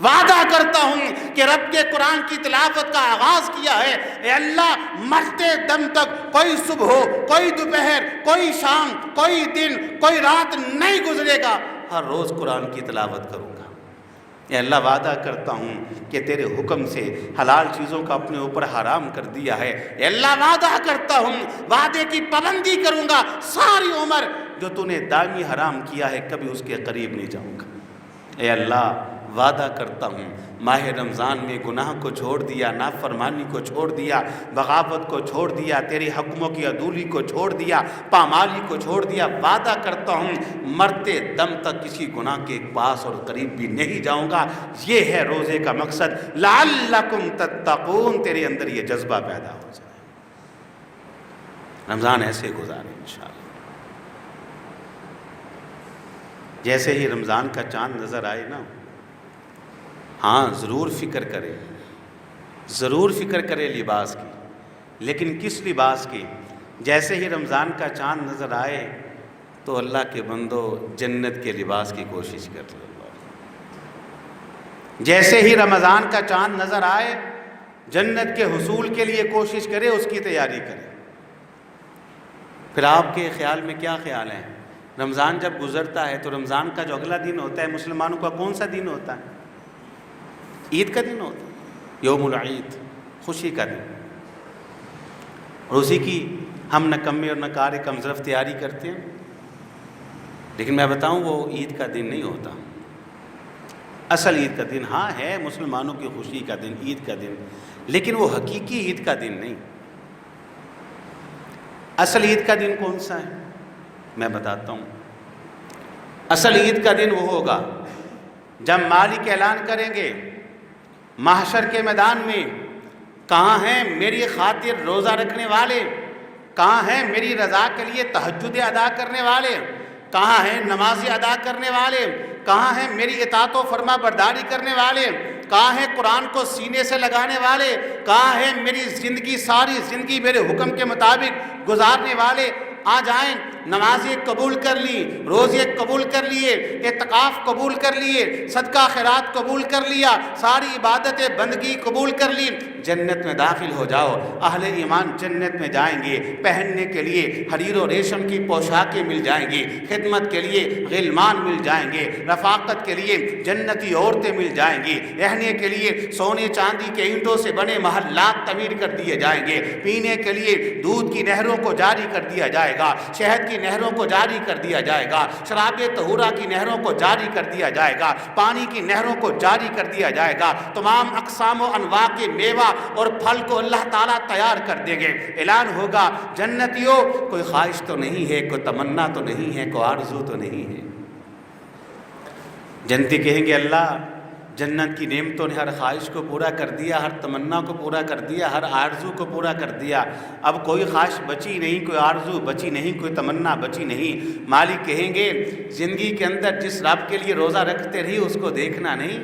وعدہ کرتا ہوں کہ رب کے قرآن کی تلاوت کا آغاز کیا ہے، اے اللہ مرتے دم تک کوئی صبح ہو، کوئی دوپہر، کوئی شام، کوئی دن، کوئی رات نہیں گزرے گا، ہر روز قرآن کی تلاوت کروں گا۔ اے اللہ وعدہ کرتا ہوں کہ تیرے حکم سے حلال چیزوں کا اپنے اوپر حرام کر دیا ہے، اے اللہ وعدہ کرتا ہوں وعدے کی پابندی کروں گا، ساری عمر جو تو نے دائمی حرام کیا ہے کبھی اس کے قریب نہیں جاؤں گا۔ اے اللہ وعدہ کرتا ہوں ماہ رمضان میں گناہ کو چھوڑ دیا، نافرمانی کو چھوڑ دیا، بغاوت کو چھوڑ دیا، تیرے حکموں کی عدولی کو چھوڑ دیا، پامالی کو چھوڑ دیا، وعدہ کرتا ہوں مرتے دم تک کسی گناہ کے پاس اور قریب بھی نہیں جاؤں گا۔ یہ ہے روزے کا مقصد، لعلکم تتقون، تیرے اندر یہ جذبہ پیدا ہو جائے۔ رمضان ایسے گزارے انشاءاللہ۔ جیسے ہی رمضان کا چاند نظر آئے نا، ہاں ضرور فکر کرے، ضرور فکر کرے لباس کی، لیکن کس لباس کی؟ جیسے ہی رمضان کا چاند نظر آئے تو اللہ کے بندو جنت کے لباس کی کوشش کر لو۔ جیسے ہی رمضان کا چاند نظر آئے جنت کے حصول کے لیے کوشش کرے، اس کی تیاری کرے۔ پھر آپ کے خیال میں کیا خیال ہے؟ رمضان جب گزرتا ہے تو رمضان کا جو اگلا دن ہوتا ہے مسلمانوں کا کون سا دن ہوتا ہے؟ عید کا دن ہوتا ہے، یوم العید، خوشی کا دن، اور اسی کی ہم نہ کم اور نہ کار کم ظرف تیاری کرتے ہیں۔ لیکن میں بتاؤں وہ عید کا دن نہیں ہوتا، اصل عید کا دن ہاں ہے مسلمانوں کی خوشی کا دن، عید کا دن، لیکن وہ حقیقی عید کا دن نہیں۔ اصل عید کا دن کون سا ہے؟ میں بتاتا ہوں۔ اصل عید کا دن وہ ہوگا جب مالک اعلان کریں گے محشر کے میدان میں، کہاں ہیں میری خاطر روزہ رکھنے والے، کہاں ہیں میری رضا کے لیے تہجد ادا کرنے والے، کہاں ہیں نمازیں ادا کرنے والے، کہاں ہیں میری اطاعت و فرما برداری کرنے والے، کہاں ہیں قرآن کو سینے سے لگانے والے، کہاں ہیں میری زندگی ساری زندگی میرے حکم کے مطابق گزارنے والے۔ آ جائیں، نمازیں قبول کر لی، روزے قبول کر لیے، اعتکاف قبول کر لیے، صدقہ خیرات قبول کر لیا، ساری عبادت بندگی قبول کر لی، جنت میں داخل ہو جاؤ۔ اہل ایمان جنت میں جائیں گے، پہننے کے لیے حریر و ریشم کی پوشاکیں مل جائیں گی، خدمت کے لیے غلمان مل جائیں گے، رفاقت کے لیے جنتی عورتیں مل جائیں گی، رہنے کے لیے سونے چاندی کے اینٹوں سے بنے محلات تعمیر کر دیے جائیں گے، پینے کے لیے دودھ کی نہروں کو جاری کر دیا جائے گا، شہد کی نہروں کو جاری کر دیا جائے گا، شراب طہورہ کی نہروں کو جاری کر دیا جائے گا، پانی کی نہروں کو جاری کر دیا جائے گا، تمام اقسام و انواع کے میوہ اور پھل کو اللہ تعالیٰ تیار کر دیں گے۔ اعلان ہوگا جنتیوں کوئی خواہش تو نہیں ہے، کوئی تمنا تو نہیں ہے، کوئی آرزو تو نہیں ہے۔ جنتی کہیں گے اللہ جنت کی نعمتوں نے ہر خواہش کو پورا کر دیا، ہر تمنا کو پورا کر دیا، ہر آرزو کو پورا کر دیا، اب کوئی خواہش بچی نہیں، کوئی آرزو بچی نہیں، کوئی تمنا بچی نہیں۔ مالک کہیں گے زندگی کے اندر جس رب کے لیے روزہ رکھتے رہی اس کو دیکھنا نہیں،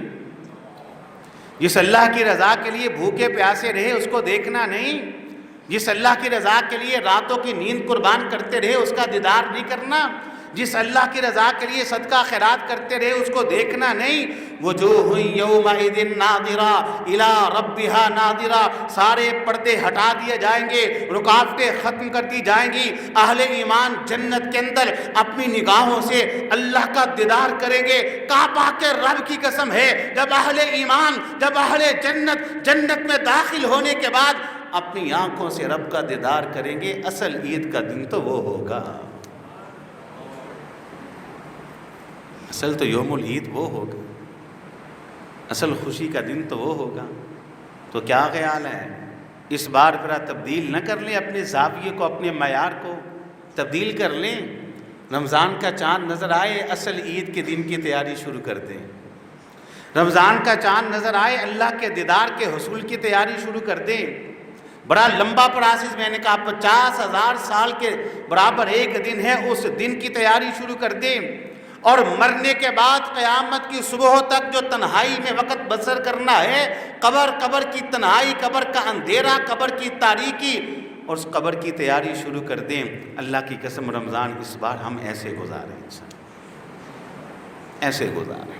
جس اللہ کی رضا کے لیے بھوکے پیاسے رہے اس کو دیکھنا نہیں، جس اللہ کی رضا کے لیے راتوں کی نیند قربان کرتے رہے اس کا دیدار نہیں کرنا، جس اللہ کی رضا کے لیے صدقہ خیرات کرتے رہے اس کو دیکھنا نہیں. وجوہ یومئذ ناظرہ الی ربہا ناظرہ. سارے پردے ہٹا دیے جائیں گے, رکاوٹیں ختم کر دی جائیں گی. اہل ایمان جنت کے اندر اپنی نگاہوں سے اللہ کا دیدار کریں گے. کعبہ کے رب کی قسم ہے, جب اہل ایمان, جب اہل جنت میں داخل ہونے کے بعد اپنی آنکھوں سے رب کا دیدار کریں گے, اصل عید کا دن تو وہ ہوگا. اصل تو یوم العید وہ ہوگا, اصل خوشی کا دن تو وہ ہوگا. تو کیا خیال ہے, اس بار ذرا تبدیل نہ کر لیں اپنے زاویے کو, اپنے معیار کو تبدیل کر لیں. رمضان کا چاند نظر آئے, اصل عید کے دن کی تیاری شروع کر دیں. رمضان کا چاند نظر آئے, اللہ کے دیدار کے حصول کی تیاری شروع کر دیں. بڑا لمبا پروسیس, میں نے کہا 50,000 سال کے برابر ایک دن ہے, اس دن کی تیاری شروع کر دیں. اور مرنے کے بعد قیامت کی صبح تک جو تنہائی میں وقت بسر کرنا ہے, قبر کی تنہائی, قبر کا اندھیرا, قبر کی تاریکی, اور اس قبر کی تیاری شروع کر دیں. اللہ کی قسم رمضان اس بار ہم ایسے گزاریں, ایسے گزاریں.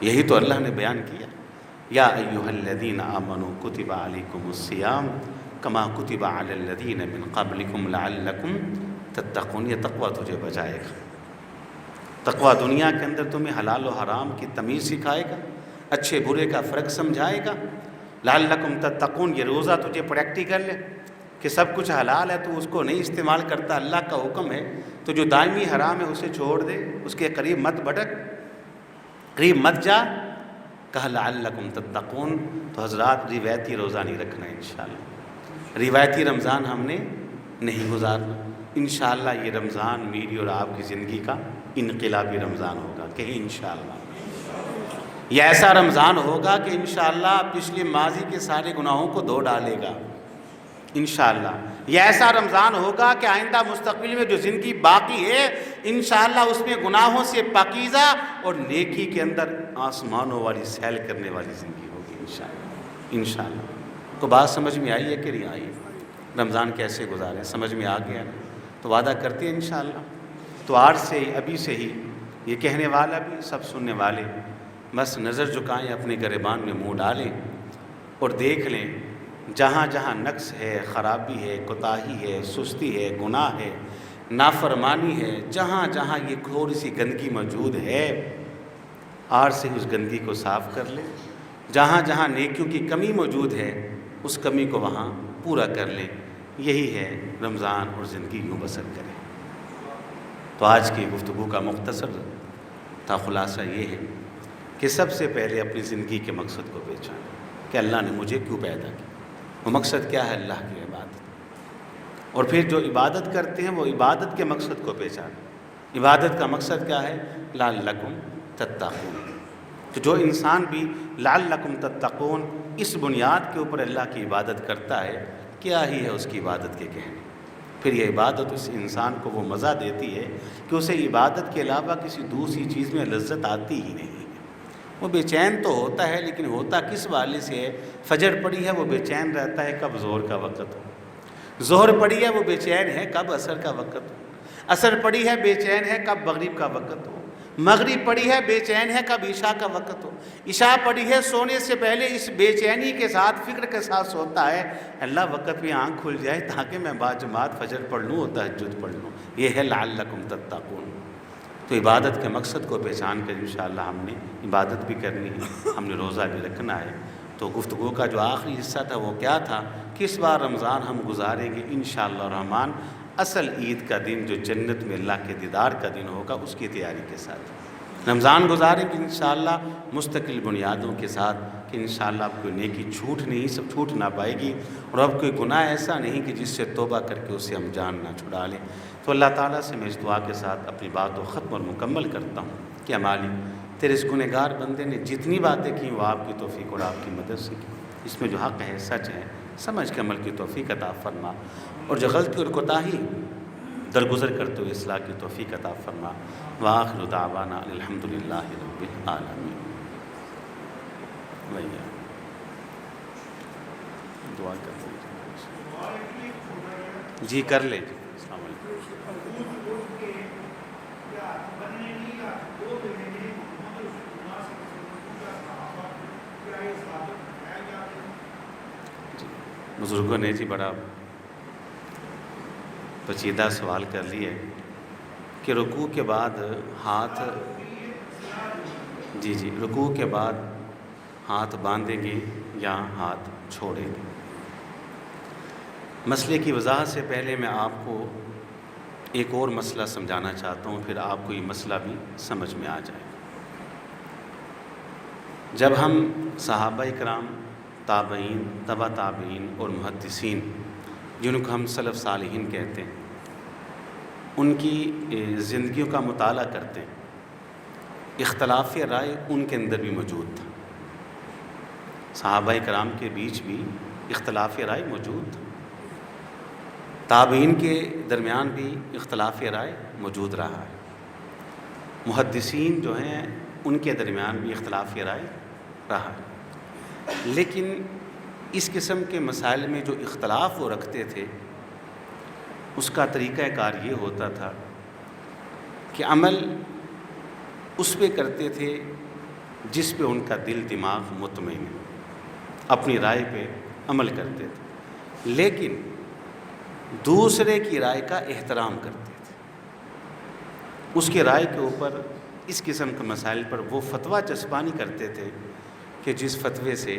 یہی تو اللہ نے بیان کیا, یا ایھا الذین آمنوا کتب علیکم الصیام کما کتب علی الذین من قبلکم لعلکم تتقون. یہ تقوی تجھے بچائے گا. تقوی دنیا کے اندر تمہیں حلال و حرام کی تمیز سکھائے گا, اچھے برے کا فرق سمجھائے گا. لعلکم تتقون, یہ روزہ تجھے پریکٹیکل ہے کہ سب کچھ حلال ہے تو اس کو نہیں استعمال کرتا, اللہ کا حکم ہے تو جو دائمی حرام ہے اسے چھوڑ دے, اس کے قریب مت بھٹک, قریب مت جا. کہا لعلکم تتقون. تو حضرات روایتی روزہ نہیں رکھنا ہے انشاءاللہ, روایتی رمضان ہم نے نہیں گزارنا. انشاءاللہ یہ رمضان میری اور آپ کی زندگی کا انقلابی رمضان ہوگا. کہیں انشاءاللہ یہ ایسا رمضان ہوگا کہ انشاءاللہ پچھلے ماضی کے سارے گناہوں کو دھو ڈالے گا. انشاءاللہ یہ ایسا رمضان ہوگا کہ آئندہ مستقبل میں جو زندگی باقی ہے انشاءاللہ اس میں گناہوں سے پاکیزہ اور نیکی کے اندر آسمانوں والی سیل کرنے والی زندگی ہوگی انشاءاللہ. انشاءاللہ کو بات سمجھ میں آئی ہے کہ نہیں آئی؟ رمضان کیسے گزارے سمجھ میں آ گیا نا؟ تو وعدہ کرتے ہیں انشاءاللہ. تو آج سے ہی, ابھی سے ہی, یہ کہنے والا بھی, سب سننے والے بس نظر جھکائیں, اپنے گریبان میں منہ ڈالیں اور دیکھ لیں جہاں جہاں نقص ہے, خرابی ہے, کوتاہی ہے, سستی ہے, گناہ ہے, نافرمانی ہے, جہاں جہاں یہ تھوڑی سی گندگی موجود ہے آج سے اس گندگی کو صاف کر لیں. جہاں جہاں نیکیوں کی کمی موجود ہے اس کمی کو وہاں پورا کر لیں. یہی ہے رمضان, اور زندگی یوں بسر کریں. تو آج کی گفتگو کا مختصر تھا خلاصہ یہ ہے کہ سب سے پہلے اپنی زندگی کے مقصد کو پہچانیں کہ اللہ نے مجھے کیوں پیدا کیا. وہ مقصد کیا ہے؟ اللہ کی عبادت. اور پھر جو عبادت کرتے ہیں وہ عبادت کے مقصد کو پہچانیں. عبادت کا مقصد کیا ہے؟ لعلکم تتقون. تو جو انسان بھی لعلکم تتقون اس بنیاد کے اوپر اللہ کی عبادت کرتا ہے, کیا ہی ہے اس کی عبادت کے کہنے. پھر یہ عبادت اس انسان کو وہ مزہ دیتی ہے کہ اسے عبادت کے علاوہ کسی دوسری چیز میں لذت آتی ہی نہیں. وہ بے چین تو ہوتا ہے, لیکن ہوتا کس والے سے ہے؟ فجر پڑی ہے وہ بے چین رہتا ہے کب ظہر کا وقت ہو, ظہر پڑی ہے وہ بے چین ہے کب عصر کا وقت ہو, عصر پڑی ہے بے چین ہے کب مغرب کا وقت ہو, مغرب پڑی ہے بے چین ہے کب عشاء کا وقت ہو, عشاء پڑی ہے سونے سے پہلے اس بے چینی کے ساتھ فکر کے ساتھ سوتا ہے اللہ وقت میں آنکھ کھل جائے تاکہ میں باجماعت فجر پڑھ لوں اور تہجد پڑھ لوں. یہ ہے لعلکم تتقون. تو عبادت کے مقصد کو پہچان کر انشاءاللہ ہم نے عبادت بھی کرنی ہے, ہم نے روزہ بھی رکھنا ہے. تو گفتگو کا جو آخری حصہ تھا وہ کیا تھا کہ اس بار رمضان ہم گزاریں گے انشاءاللہ الرحمن اصل عید کا دن جو جنت میں اللہ کے دیدار کا دن ہوگا اس کی تیاری کے ساتھ. رمضان گزاریں گے انشاءاللہ مستقل بنیادوں کے ساتھ کہ انشاءاللہ اب کوئی نیکی چھوٹ نہ پائے گی, اور اب کوئی گناہ ایسا نہیں کہ جس سے توبہ کر کے اسے ہم جان نہ چھڑا لیں. تو اللہ تعالیٰ سے میں اس دعا کے ساتھ اپنی بات کو ختم اور مکمل کرتا ہوں کہ مالک تیرے اس گنہگار بندے نے جتنی باتیں کی وہ آپ کی توفیق اور آپ کی مدد سے کی. اس میں جو حق ہے سچ ہے سمجھ کے عمل کی توفیق عطا فرما, اور جو غلطی اور کوتاہی درگزر کرتے ہوئے اصلاح کی توفیق عطا فرما. وآخر دعوانا الحمدللہ رب العالمین. دعا کر جی کر لے جی. السلام علیکم. بزرگوں نے جی بڑا پیچیدہ سوال کر لیا ہے کہ رکوع کے بعد ہاتھ رکوع کے بعد ہاتھ باندھیں گے یا ہاتھ چھوڑیں گے۔ مسئلے کی وضاحت سے پہلے میں آپ کو ایک اور مسئلہ سمجھانا چاہتا ہوں، پھر آپ کو یہ مسئلہ بھی سمجھ میں آ جائے گا۔ جب ہم صحابہ کرام، تابعین، تبع تابعین اور محدثین، جن کو ہم سلف صالحین کہتے ہیں، ان کی زندگیوں کا مطالعہ کرتے ہیں، اختلاف رائے ان کے اندر بھی موجود تھا۔ صحابہ کرام کے بیچ بھی اختلاف رائے موجود تھا، تابعین کے درمیان بھی اختلاف رائے موجود رہا ہے، محدثین جو ہیں ان کے درمیان بھی اختلاف رائے رہا ہے۔ لیکن اس قسم کے مسائل میں جو اختلاف وہ رکھتے تھے، اس کا طریقہ کار یہ ہوتا تھا کہ عمل اس پہ کرتے تھے جس پہ ان کا دل دماغ مطمئن ہے، اپنی رائے پہ عمل کرتے تھے، لیکن دوسرے کی رائے کا احترام کرتے تھے۔ اس کی رائے کے اوپر، اس قسم کے مسائل پر وہ فتویٰ چسپانی کرتے تھے کہ جس فتوے سے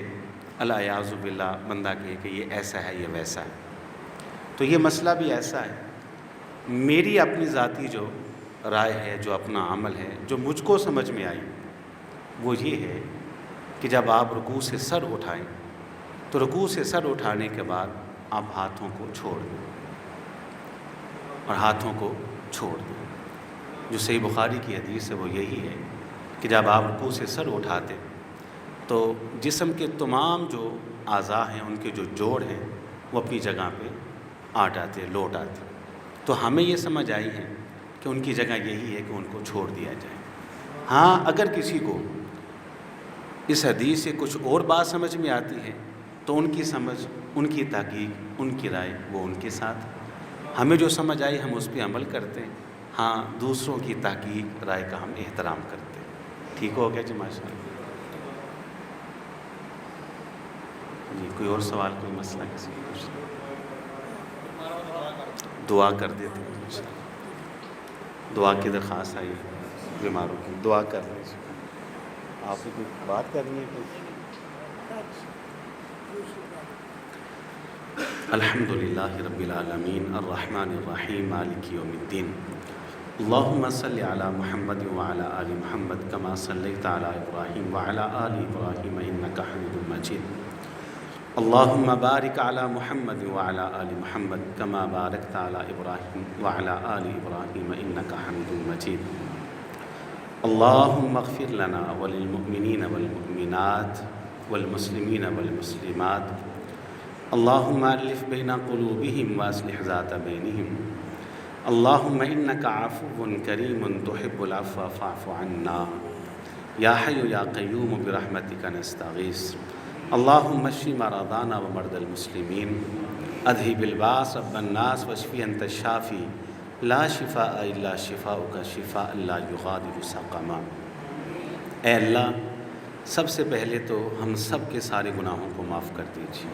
الیاذ باللہ بندہ کہے کہ یہ ایسا ہے، یہ ویسا ہے۔ تو یہ مسئلہ بھی ایسا ہے، میری اپنی ذاتی جو رائے ہے، جو اپنا عمل ہے، جو مجھ کو سمجھ میں آئی، وہ یہ ہے کہ جب آپ رکوع سے سر اٹھائیں تو رکوع سے سر اٹھانے کے بعد آپ ہاتھوں کو چھوڑ دیں، اور ہاتھوں کو چھوڑ دیں۔ جو صحیح بخاری کی حدیث ہے وہ یہی ہے کہ جب آپ رکوع سے سر اٹھاتے تو جسم کے تمام جو اعضاء ہیں، ان کے جو جوڑ ہیں، وہ اپنی جگہ پہ آ جاتے، لوٹ آتے۔ تو ہمیں یہ سمجھ آئی ہے کہ ان کی جگہ یہی ہے کہ ان کو چھوڑ دیا جائے۔ ہاں، اگر کسی کو اس حدیث سے کچھ اور بات سمجھ میں آتی ہے تو ان کی سمجھ، ان کی تحقیق، ان کی رائے وہ ان کے ساتھ، ہمیں جو سمجھ آئی ہم اس پہ عمل کرتے ہیں۔ ہاں، دوسروں کی تحقیق، رائے کا ہم احترام کرتے ہیں۔ ٹھیک ہو گیا جی؟ ماشاء اللہ جی۔ کوئی اور سوال، کوئی مسئلہ کسی کو؟ دعا کر دیتے ہیں، دعا کی درخواست آئی ہے بیماروں کی، دعا کر لیجیے۔ آپ نے کوئی بات کرنی ہے کوئی؟ الحمدللہ رب العالمین الرحمن الرحیم مالک یوم الدین، اللہم صلی علی محمد وعلی آل محمد کما صلیت علی ابراہیم وعلی آل ابراہیم انک حمید مجید، اللہم بارک علی محمد وعلی آل محمد کما بارکت علی ابراہیم وعلی آل ابراہیم انک حمید مجید، اللہم اغفر لنا وللمؤمنین والمؤمنات والمسلمین والمسلمات، اللہم الف بین قلوبہم واصلح ذات بینہم، اللہم انک عفو کریم تحب العفو فاعف عنا، یا حی یا قیوم برحمتک نستغیث، اللہم اشف مرضانا ومرضى المسلمین، اذہب الباس رب الناس واشف انت الشافی، لا شفاء الا شفاؤک شفاء لا یغادر سقما۔ اے اللہ، سب سے پہلے تو ہم سب کے سارے گناہوں کو معاف کر دیجیے،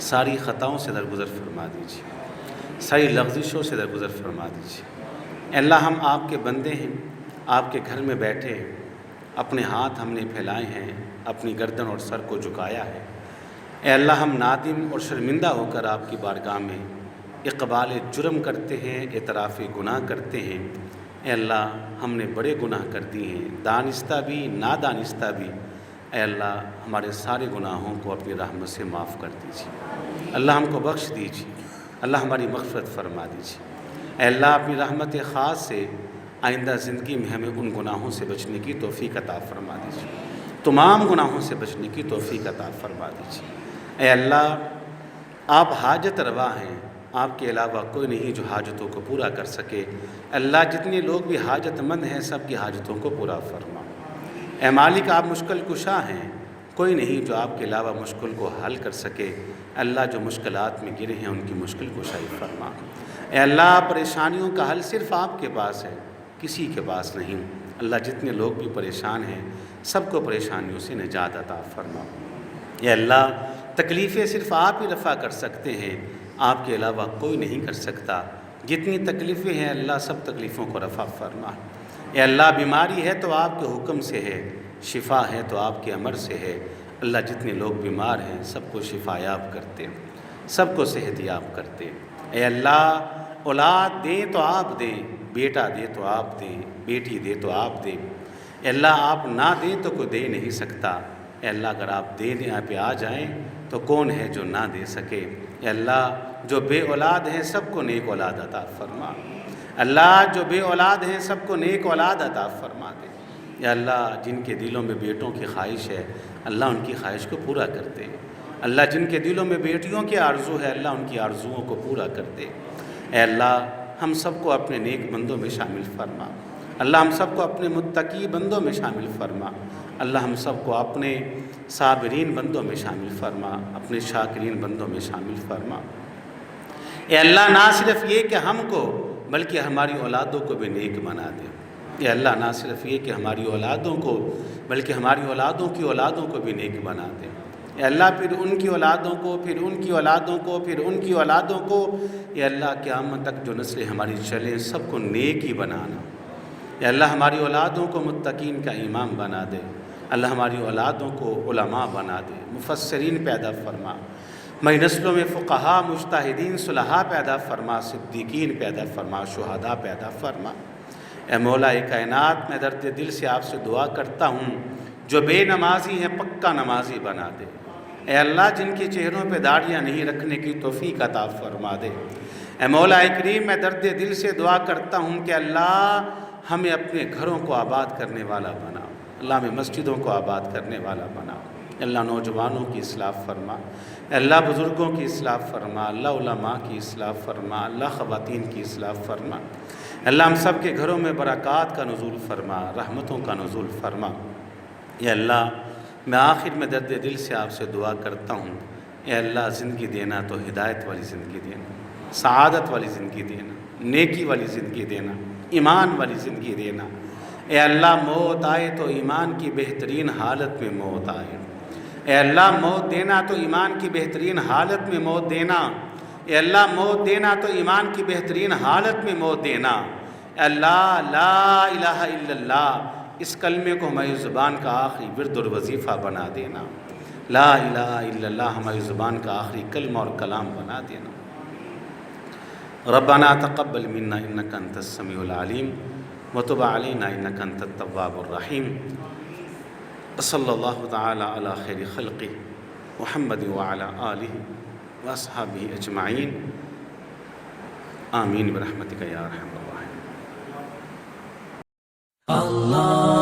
ساری خطاؤں سے درگزر فرما دیجیے، ساری لغزشوں سے درگزر فرما دیجیے۔ اے اللہ، ہم آپ کے بندے ہیں، آپ کے گھر میں بیٹھے ہیں، اپنے ہاتھ ہم نے پھیلائے ہیں، اپنی گردن اور سر کو جھکایا ہے۔ اے اللہ، ہم نادم اور شرمندہ ہو کر آپ کی بارگاہ میں اقبال جرم کرتے ہیں، اعتراف گناہ کرتے ہیں۔ اے اللہ، ہم نے بڑے گناہ کر دیے ہیں، دانستہ بھی نادانستہ بھی۔ اے اللہ، ہمارے سارے گناہوں کو اپنی رحمت سے معاف کر دیجیے، اللہ ہم کو بخش دیجیے، اللہ ہماری مغفرت فرما دیجیے۔ اے اللہ، اپنی رحمت خاص سے آئندہ زندگی میں ہمیں ان گناہوں سے بچنے کی توفیق عطا فرما دیجیے، تمام گناہوں سے بچنے کی توفیق عطا فرما دیجیے۔ اے اللہ، آپ حاجت روا ہیں، آپ کے علاوہ کوئی نہیں جو حاجتوں کو پورا کر سکے۔ اللہ، جتنے لوگ بھی حاجت مند ہیں سب کی حاجتوں کو پورا فرما۔ اے مالک، آپ مشکل کشا ہیں، کوئی نہیں جو آپ کے علاوہ مشکل کو حل کر سکے۔ اللہ، جو مشکلات میں گرے ہیں ان کی مشکل کشائی فرما۔ اے اللہ، پریشانیوں کا حل صرف آپ کے پاس ہے، کسی کے پاس نہیں۔ اللہ، جتنے لوگ بھی پریشان ہیں سب کو پریشانیوں سے نجات عطا فرما۔ اے اللہ، تکلیفیں صرف آپ ہی رفع کر سکتے ہیں، آپ کے علاوہ کوئی نہیں کر سکتا۔ جتنی تکلیفیں ہیں اللہ سب تکلیفوں کو رفع فرما۔ اے اللہ بیماری ہے تو آپ کے حکم سے ہے، شفا ہے تو آپ کے امر سے ہے۔ اللہ جتنے لوگ بیمار ہیں سب کو شفا یاب کرتے، سب کو صحت یاب کرتے۔ اے اللہ اولاد دیں تو آپ دیں، بیٹا دے تو آپ دیں، بیٹی دے تو آپ دیں۔ اے اللہ آپ نہ دیں تو کوئی دے نہیں سکتا۔ اے اللہ اگر آپ دینے پہ آ جائیں تو کون ہے جو نہ دے سکے۔ اے اللہ جو بے اولاد ہیں سب کو نیک اولاد عطا فرما۔ اللہ جو بے اولاد ہیں سب کو نیک اولاد عطا فرما دے۔ یا اللہ جن کے دلوں میں بیٹوں کی خواہش ہے اللہ ان کی خواہش کو پورا کر دے۔ اللہ جن کے دلوں میں بیٹیوں کی آرزو ہے اللہ ان کی آرزوؤں کو پورا کر دے۔ اے اللہ ہم سب کو اپنے نیک بندوں میں شامل فرما۔ اللہ ہم سب کو اپنے متقی بندوں میں شامل فرما۔ اللہ ہم سب کو اپنے صابرین بندوں میں شامل فرما، اپنے شاکرین بندوں میں شامل فرما۔ اے اللہ نہ صرف یہ کہ ہم کو بلکہ ہماری اولادوں کو بھی نیک بنا دے۔ اے اللہ نہ صرف یہ کہ ہماری اولادوں کو بلکہ ہماری اولادوں کی اولادوں کو بھی نیک بنا دے۔ اے اللہ پھر ان کی اولادوں کو، پھر ان کی اولادوں کو، پھر ان کی اولادوں کو، اے اللہ قیامت تک جو نسلیں ہماری چلیں سب کو نیک ہی بنانا۔ اے اللہ ہماری اولادوں کو متقین کا امام بنا دے۔ اللہ ہماری اولادوں کو علماء بنا دے، مفسرین پیدا فرما۔ ہماری نسلوں میں فقہاء، مجتہدین، صلحاء پیدا فرما، صدیقین پیدا فرما، شہداء پیدا فرما۔ اے مولا کائنات میں درد دل سے آپ سے دعا کرتا ہوں جو بے نمازی ہیں پکا نمازی بنا دے۔ اے اللہ جن کے چہروں پہ داڑیاں نہیں رکھنے کی توفیق عطا فرما دے۔ اے مولا کریم میں درد دل سے دعا کرتا ہوں کہ اللہ ہمیں اپنے گھروں کو آباد کرنے والا بنا، اللہ ہمیں مسجدوں کو آباد کرنے والا بنا۔ اللہ نوجوانوں کی اصلاح فرما، اللہ بزرگوں کی اصلاح فرما، اللہ علماء کی اصلاح فرما، اللہ خواتین کی اصلاح فرما۔ اللہ ہم سب کے گھروں میں برکات کا نزول فرما، رحمتوں کا نزول فرما۔ اے اللہ میں آخر میں درد دل سے آپ سے دعا کرتا ہوں، اے اللہ زندگی دینا تو ہدایت والی زندگی دینا، سعادت والی زندگی دینا، نیکی والی زندگی دینا، ایمان والی زندگی دینا۔ اے اللہ موت آئے تو ایمان کی بہترین حالت میں موت آئے۔ اے اللہ موت دینا تو ایمان کی بہترین حالت میں موت دینا۔ اے اللہ موت دینا تو ایمان کی بہترین حالت میں موت دینا۔ اے اللہ لا الہ الا اللہ اس کلمے کو ہماری زبان کا آخری ورد اور وظیفہ بنا دینا۔ لا الہ الا اللہ ہماری زبان کا آخری کلمہ اور کلام بنا دینا۔ ربنا تقبل منا انک انت السمیع العلیم وتب علینا انک انت التواب الرحیم۔ صلی اللہ تعالی علی خیر خلقہ محمد وعلی آلہ واصحابہ اجمعین، آمین برحمتک یا ارحم الراحمین۔ اللہ